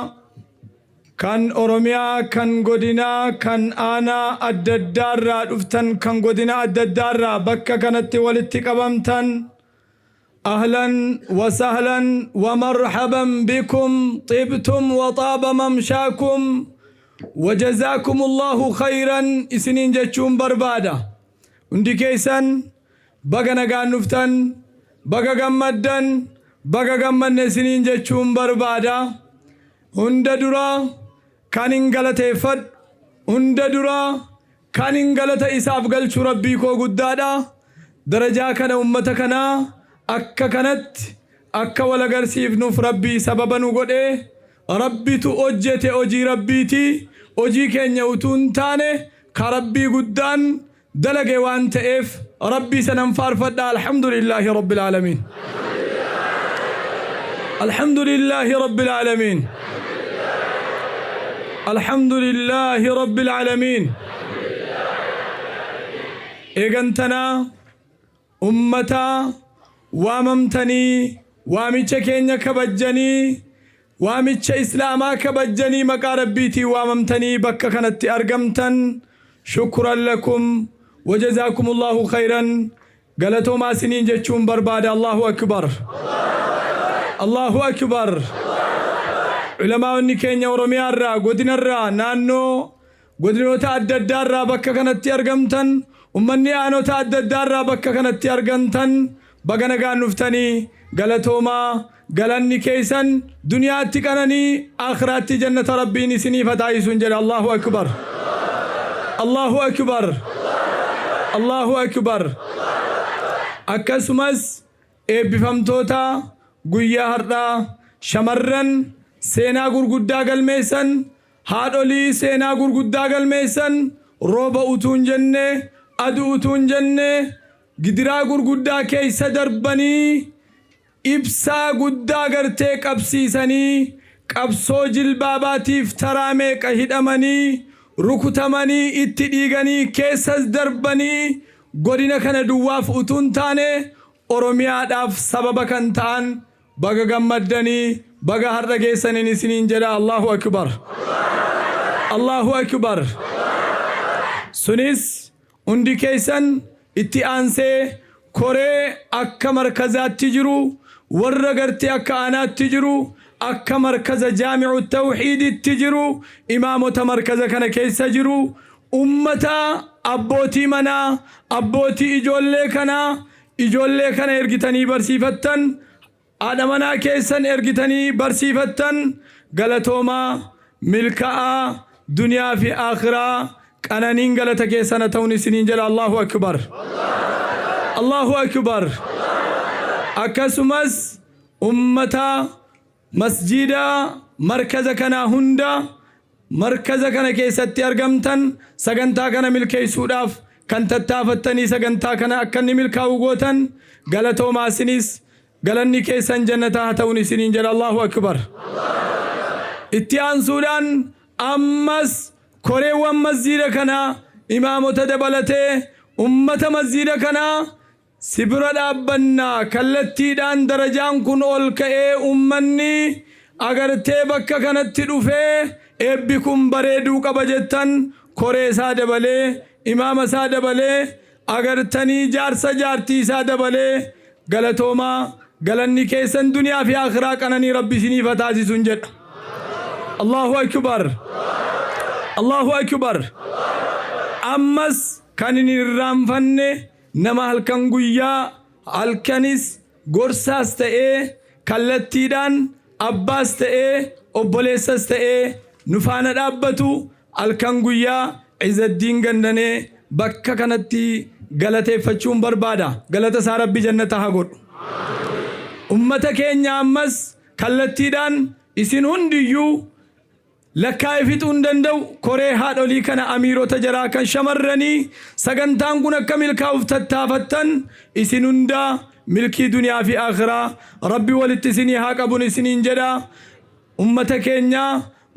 kan Oromiyaa kan godinaa kan aanaa adda addaarraa dhuftan kan godina adda addaarraa bakka kanatti walitti qabamtan ahlan wa sahlan wa marhaban bikum tibtum wa taaba mamshaakum wa jazaakumullahu khayran isiniin jechuun barbaada. Hundi keessan baga nagaan dhuftan baga gammaddan baga gammanne isiniin jechuun barbaada. Hunda dura kan hin galateeffadhu hunda dura kan hin galata isaaf galchuu rabbii koo guddaadha. Darajaa kana ummata kanaa akka kanatti akka wal agarsiifnuuf rabbii sababa nu godhe. Rabbitu hojjete hojii rabbiiti. Hojii keenya utuu hin taane ka rabbii guddaan dalage waan ta'eef rabbii sanan faarfadha. Alhamdulillahi rabbil aalamiin. الحمد لله رب العالمين. الحمد لله رب العالمين. إيغنتنا أمتا واممتني واميتش كينيا كبجني واميتش إسلاما كبجني مقاربيتي واممتني بكا كانت أرقمتن شكرا لكم وجزاكم الله خيرا. قالتوا ما سنين جتشون برباد. الله أكبر الله أكبر. علماء كينيا ورميا الرا قدنا الرا نانو قدنا تعدد الرا بكا كانت يرقمتن ومني أنا تعدد الرا بكا كانت يرقمتن بقنا قان نفتني قالتوما قالني كيسن دنيا تكنني آخرات جنة ربي نسني فتايسون جل. الله أكبر الله أكبر الله أكبر. أكسمس بفهمتوتا guyyaa har'aa shamarran seenaa gurguddaa galmeessan haadholii seenaa gurguddaa galmeessan rooba utuun jenne aduu utuun jenne gidiraa gurguddaa keessa darbanii ibsaa guddaa gartee qabsiisanii qabsoo jilbaabaatiif taraa meeqa hidhamanii rukutamanii itti dhiiganii keessas darbanii godina kana duwwaaf utuun taane oromiyaadhaaf sababa kan ta'an baga gammaddanii baga har'a geessaniin isiniin jedha. Allahu akbar, Allahu akbar. Sunis hundi keessan itti aansee koree akka markazaatti jiru warra gartee akka aanaatti jiru akka markaza jaami'u tawxiiditti jiru imaamota markaza kana keessa jiru ummata abbootii manaa abbootii ijoollee kana ergitanii barsiifattan haadha manaa keessan ergitanii barsiifattan galatoomaa milkaa'aa duniyaa fi aakhiraa qananiin galata keessana ta'uun isiniin jedha. Allahu akbar, Allahu akbar. Akkasumas ummata masjida markaza kana hunda markaza kana keessatti argamtan sagantaa kana milkeessuudhaaf kan tattaafattanii sagantaa kana akka inni milkaa'u gootan galatoomaa isinis galanni keessan jannataa ta'uun isiniin jedha. Allahu akbar. Itti aansuudhaan ammas koreewwan masjida kana imaamota dabalatee ummata masjida kana sibira dhaabbannaa kallattiidhaan darajaan kun ol ka'ee ummanni agartee bakka kanatti dhufee eebbi kun bareeduu qaba jettan koree isaa dabalee imaama isaa dabalee agartanii jaarsa jaartii isaa dabalee galatoomaa galanni keessan duniyaa fi aakhiraa qananii rabbi isiniif taasisuun jedha. Allahu akbar, Allahu akbar. Ammas kan hin irraanfanne nama halkan guyyaa halkanis gorsaas ta'ee kallattiidhaan abbaas ta'ee obboleessas ta'ee nu faana dhaabbatu halkan guyyaa Izaddiin Gandanee bakka kanatti galateeffachuun barbaada. Galata isaa rabbi jannata haa godhu. Ummata keenya ammas kallattiidhaan isin hundiyyuu lakkaa'ee fixuu hin danda'u koree haadholii kana amiirota jaraa kan shamarranii sagantaan kun akka milkaa'uuf tattaafattan isin hundaa milkii duniyaa fi aakhiraa rabbi walitti isinii haa qabuun isiniin jedha. Ummata keenya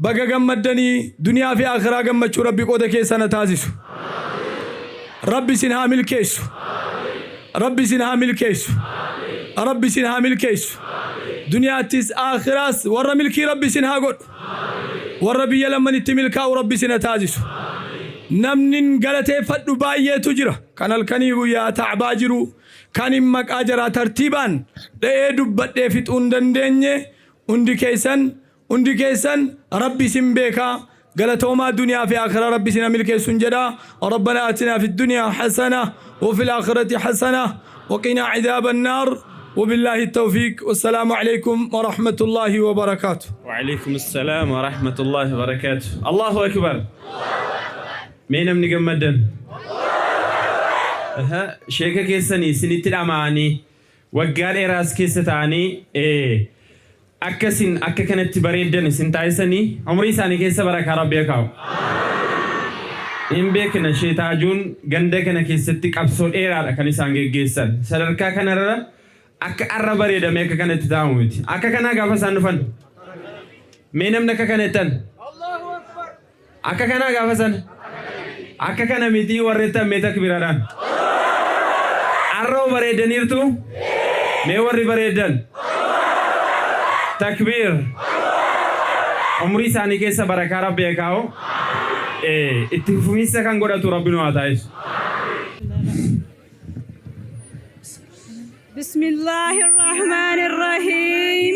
baga gammaddanii duniyaa fi aakhiraa gammachuu rabbi qooda keessana taasisu. Rabbi isin haa milkeessu, rabbi isin haa milkeessu, rabbi isin haa milkeessu. Duniyaattis aakhiraas warra milkii rabbi isin haa godhu. Warra biyya lamanitti milkaa'u rabbi isin haa taasisu. Namni galateeffadhu baay'eetu jira. Kan halkanii guyyaa taa'baa jiru, kan hin maqaa jaraa tartiibaan dha'ee dubbadhee fixuu hin dandeenye hundi keessan rabbi isin beekaa. galatoomaa duniyaa fi aakhiraa rabbi isin milkeessuun jedha. ربنا آتنا في الدنيا حسنة وفي الآخرة حسنة وقنا عذاب النار وبالله التوفيق والسلام عليكم ورحمة الله وبركاته. وعليكم السلام ورحمة الله وبركاته. الله أكبر. مين من جمدن؟ شيكا كيسني سنتي الأماني وقال إراس كيستاني أكسين أك كانت بريدن سنتايسني عمري ساني كيس بركة ربي كاو. إن بيكنا شيء تاجون جندك أنا كيستك أبصر إيرا كاني سانجي جيسن سرركا كنرا أك أربعة ده ميك كانت تداومت أك كنا قافا سانفن مينم نك كانتن أك كنا قافا سان أك كنا ميتي وريتا ميتا كبيران أرو بريدن يرتو ميوري بريدن تكبير عمري ساني كيس بركة ربي كاو اتفهمي سكان قرأت ربنا عطايش. بسم الله الرحمن الرحيم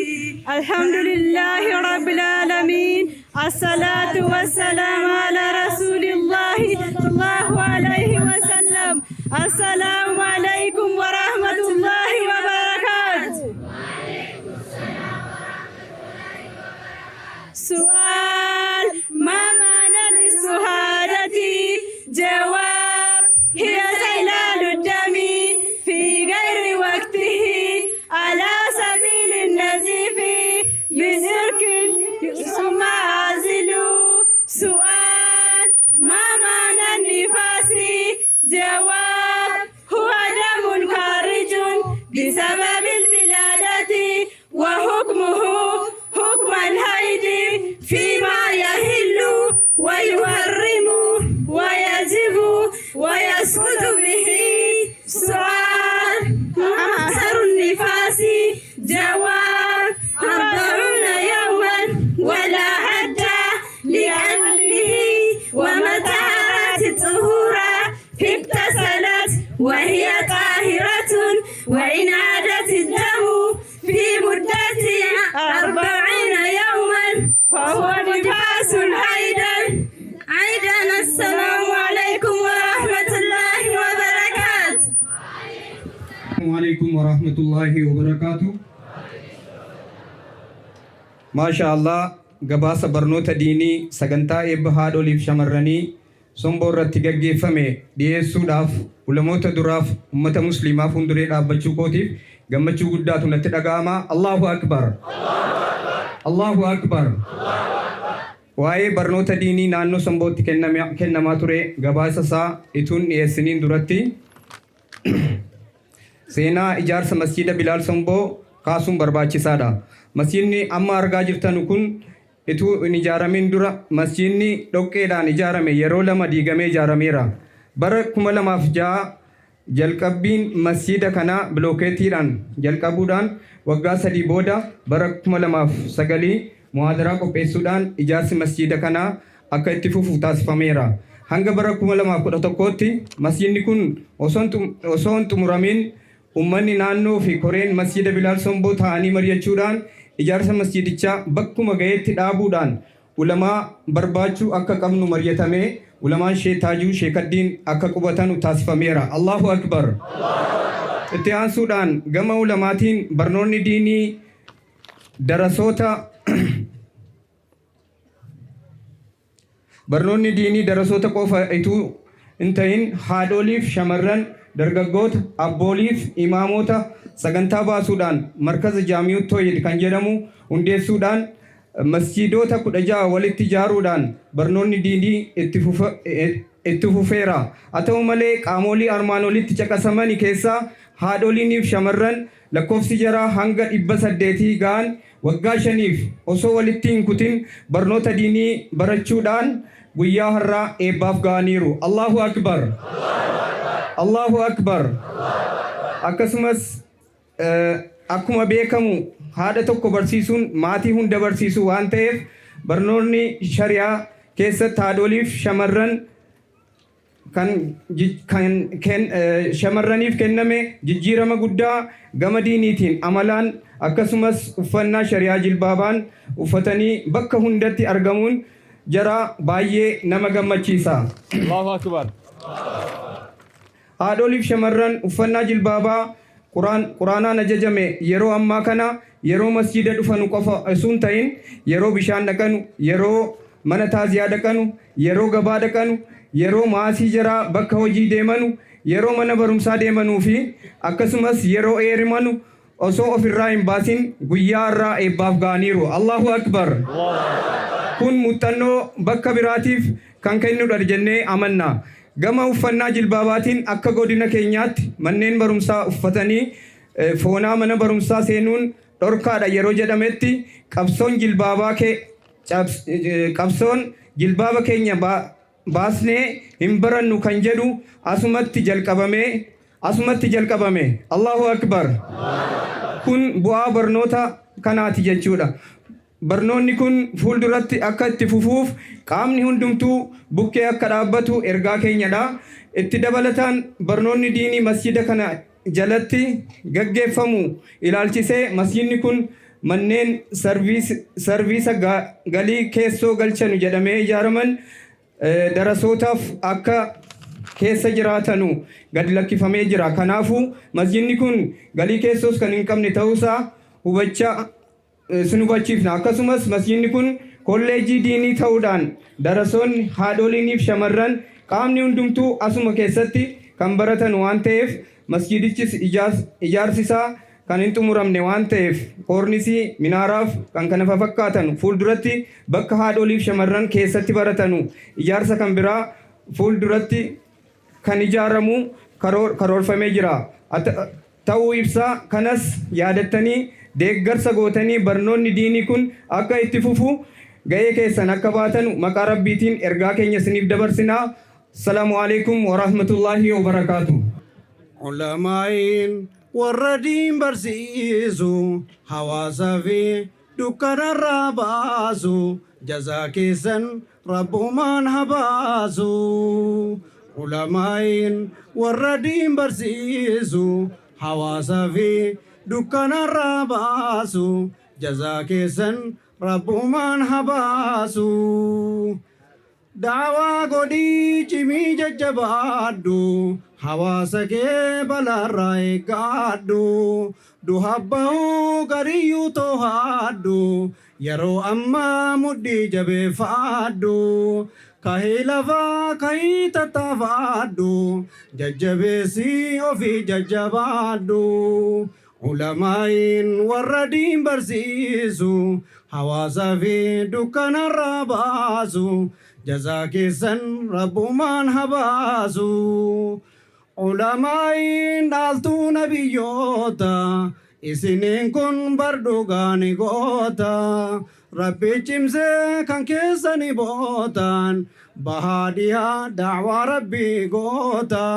الحمد لله رب العالمين الصلاة والسلام على رسول الله صلى الله عليه وسلم. السلام عليكم ورحمة الله وبركاته. سؤال ما معنى الشهادة؟ جواب هي سيلان الدم في غير وقته على سبيل النزيف من إرك ثم عازل. سؤال ما معنى النفاس؟ جواب هو دم خارج بسبب الولادة وحكمه حكم الحيض وهي طاهرة وإن عادت الدم في مدة 40 يوما فهو نفاس عيدا. السلام عليكم ورحمة الله وبركاته. وعليكم ورحمة الله وبركاته. ما شاء الله قباس برنوت ديني سجنتا إبهاد وليف شمرني سنبور رتجعي فمي دي سوداف ولموت دراف أمة مسلمة فندري أبجو كوتيف جمجو قدات نتدعاما الله أكبر الله أكبر. واي برنوت ديني نانو سنبوت كنا ما تري قباس سا إتون يسنين درتي سينا إجار مسجد بلال سنبو كاسم برباچي سادا. مسجدني أما أرجع جرتانو كن itu ijaaramin dura masjidni dhoqqeedhaan ijaarame yeroo lama diigamee ijaarameera. Bara 2006 jalqabbiin masjida kana bilookeetiidhaan jalqabuudhaan waggaa 3 booda bara 2009 muhaadaraa qopheessuudhaan ijaarsi masjida kana akka itti fufu taasifameera. Hanga bara 2011tti masjidni kun osoo hin xumuramin ummanni naannoo fi koreen masjida Bilaal Somboo ta'anii mari'achuudhaan ijaarsa masjidichaa bakkuma gaheetti dhaabuudhaan ulamaa barbaachuu akka qabnu mari'atame ulamaan Sheek Taajuu Sheekaddiin akka qubatan taasifameera. Allahu Akbar. Itti aansuudhaan gama ulamaatiin barnoonni diinii darasoota qofa ituu hin ta'in haadholiif shamarran dargaggoota abbooliif imaamota sagantaa baasuudhaan markaza jaamiyut tooyid kan jedhamu hundeessuudhaan masjiidota 16 walitti ijaaruudhaan barnoonni diinii itti fufeera. Haa ta'u malee qaamolee armaan olitti caqasamanii keessaa haadholiiniif shamarran lakkoofsi jaraa hanga 800 ga'an waggaa 5f osoo walitti hin kutin barnoota diinii barachuudhaan guyyaa har'aa eebbaaf ga'aniiru. Allahu Akbar. Allahu Akbar. Akkasumas akkuma beekamu haadha tokko barsiisuun maatii hunda barsiisuu waan ta'eef barnoonni shari'aa keessatti haadholiif shamarran shamarraniif kenname jijjiirama guddaa gama diiniitiin amalaan akkasumas uffannaa shari'aa jilbaabaan uffatanii bakka hundatti argamuun jara baay'ee nama gammachiisa. Allahu Akbar. Haadholiif shamarran uffannaa jilbaabaa quraanaan ajajame yeroo ammaa kana yeroo masjida dhufanu qofa osoo hin ta'in yeroo bishaan dhaqanu yeroo mana taaziyaa dhaqanu yeroo gabaa dhaqanu yeroo maasii jaraa bakka hojii deemanu yeroo mana barumsaa deemanuu fi akkasumas yeroo eerimanu osoo ofirraa hin baasin guyyaa irraa eebbaaf ga'aniiru. Allahu Akbar. Kun muuxannoo bakka biraatiif kan kennudha jennee amanna. Gama uffannaa jilbaabaatiin akka godina keenyaatti manneen barumsaa uffatanii foonaa mana barumsaa seenuun dhorkaadha yeroo jedhametti qabsoon jilbaaba keenya baasnee hin barannu kan jedhu asumatti jalqabame. Allahu Akbar. Kun bu'aa barnoota kanaati jechuudha. Barnoonni kun fuulduratti akka itti fufuuf qaamni hundumtuu bukkee akka dhaabbatu ergaa keenyadha. Itti dabalataan barnoonni diinii masjida kana jalatti gaggeeffamu ilaalchisee masjidni kun manneen sarviisa galii keessoo galchanu jedhamee ijaaraman darasootaaf akka keessa jiraatanu gad lakkifamee jira. Kanaafuu masjidni kun galii keessoos kan hin qabne ta'uusaa hubachiifna. Akkasumas masjidni kun kolleejjii diinii ta'uudhaan darasoonni haadholiiniif shamarran qaamni hundumtuu asuma keessatti kan baratan waan ta'eef masjidichis ijaarsisaa kan hin xumuramne waan ta'eef koornisii minaaraaf kan kana fakkaatan fuulduratti bakka haadholiif shamarran keessatti baratanu ijaarsa kan biraa fuulduratti kan ijaaramu karoorfamee jira. Ta'uu ibsaa kanas yaadattanii deeggarsa gootanii barnoonni diinii kun akka itti fufu ga'ee keessan akka baatan maqaa rabbiitiin ergaa keenya isiniif dabarsinaa. Salaamu alaikum wa rahmatullahi wa barakaatu. Ulamaa'iin warra diin barsiisu hawaasaa fi dukkanarraa baasu jazaa keessan rabbumaan habaasu. علماء والردين برسيسو حواسا في دكان الرباسو جزاك سن رب من حباسو دعوا قدي جمي ججبادو حواسا كي بلا راي قادو دو حباو غريو توهادو يرو أما مدي جبه فادو كهي لفا كهي تتفادو ججبسي وفي ججبادو علماء والردين برسيسو حواسا في دكان الرباسو جزاك سن رب من حباسو علماء دالتو نبيوتا isinin kun bardugani gota rabbi chimse kan kesani botan bahadiya da'wa rabbi gota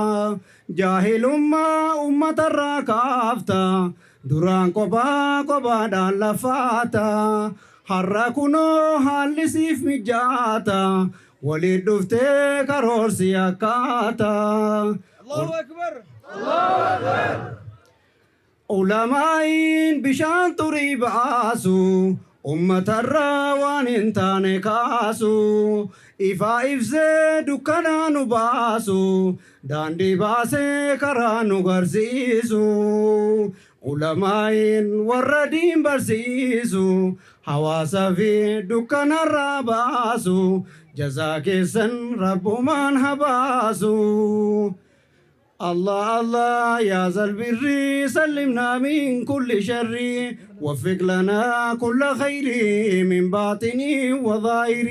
jahilumma ummatarra kafta duran koba dan lafata harra kuno hallisif mijata walid dufte karorsi akata Allahu akbar Allahu akbar علماء بشان تري باسو أمة الروان انتان كاسو إفا إفزي دكنا نباسو داندي باسي كرانو غرزيسو علماء والردين برسيسو حواسا في دكنا الرباسو جزاك سن رب من حباسو الله الله يا ذا البر سلمنا من كل شر وفق لنا كل خير من باطن وظاهر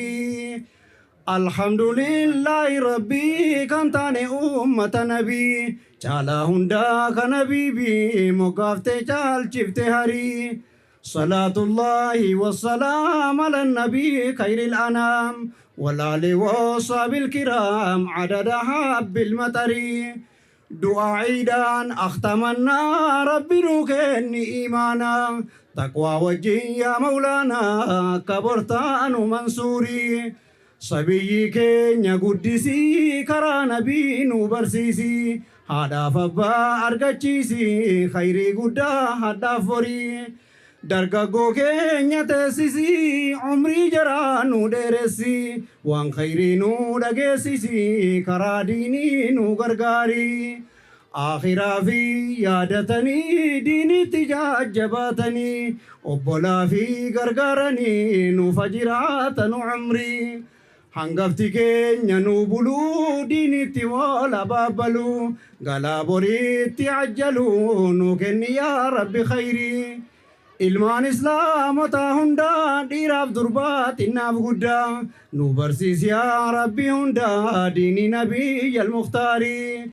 الحمد لله ربي كنتاني أمة نبي چالا هندا كنبي بي مقافته چال چفته هري صلاة الله والسلام على النبي خير الأنام والآل والصحب الكرام عدد حب المطر دعائدان أختمنا ربي نوكني إيمانا تقوى وجه يا مولانا كبرتان منصوري صبي كينيا قدسي كرا نبي نوبرسيسي هذا فبا أرغتشيسي خيري قدا هذا فوري درگاگو keenya teessisi umrii jaraa nu dheeressi waan khayrii nu dhageessisi karaa diinii nu gargaari akhiraa fi yaadatanii diinitti jajjabaatanii obbolaa fi gargaaranii nuuf jiraatanu umrii hangafti keenya nu buluu diinitti wal abaabaluu galaa boriitti ajjalu nu kenni yaa rabbi khayrii ilmaan islaamotaa hundaa dhiiraaf durbaat innaaf guddaa nu barsiisi yaa rabbi hundaa diinii nabiyyal muhtaarii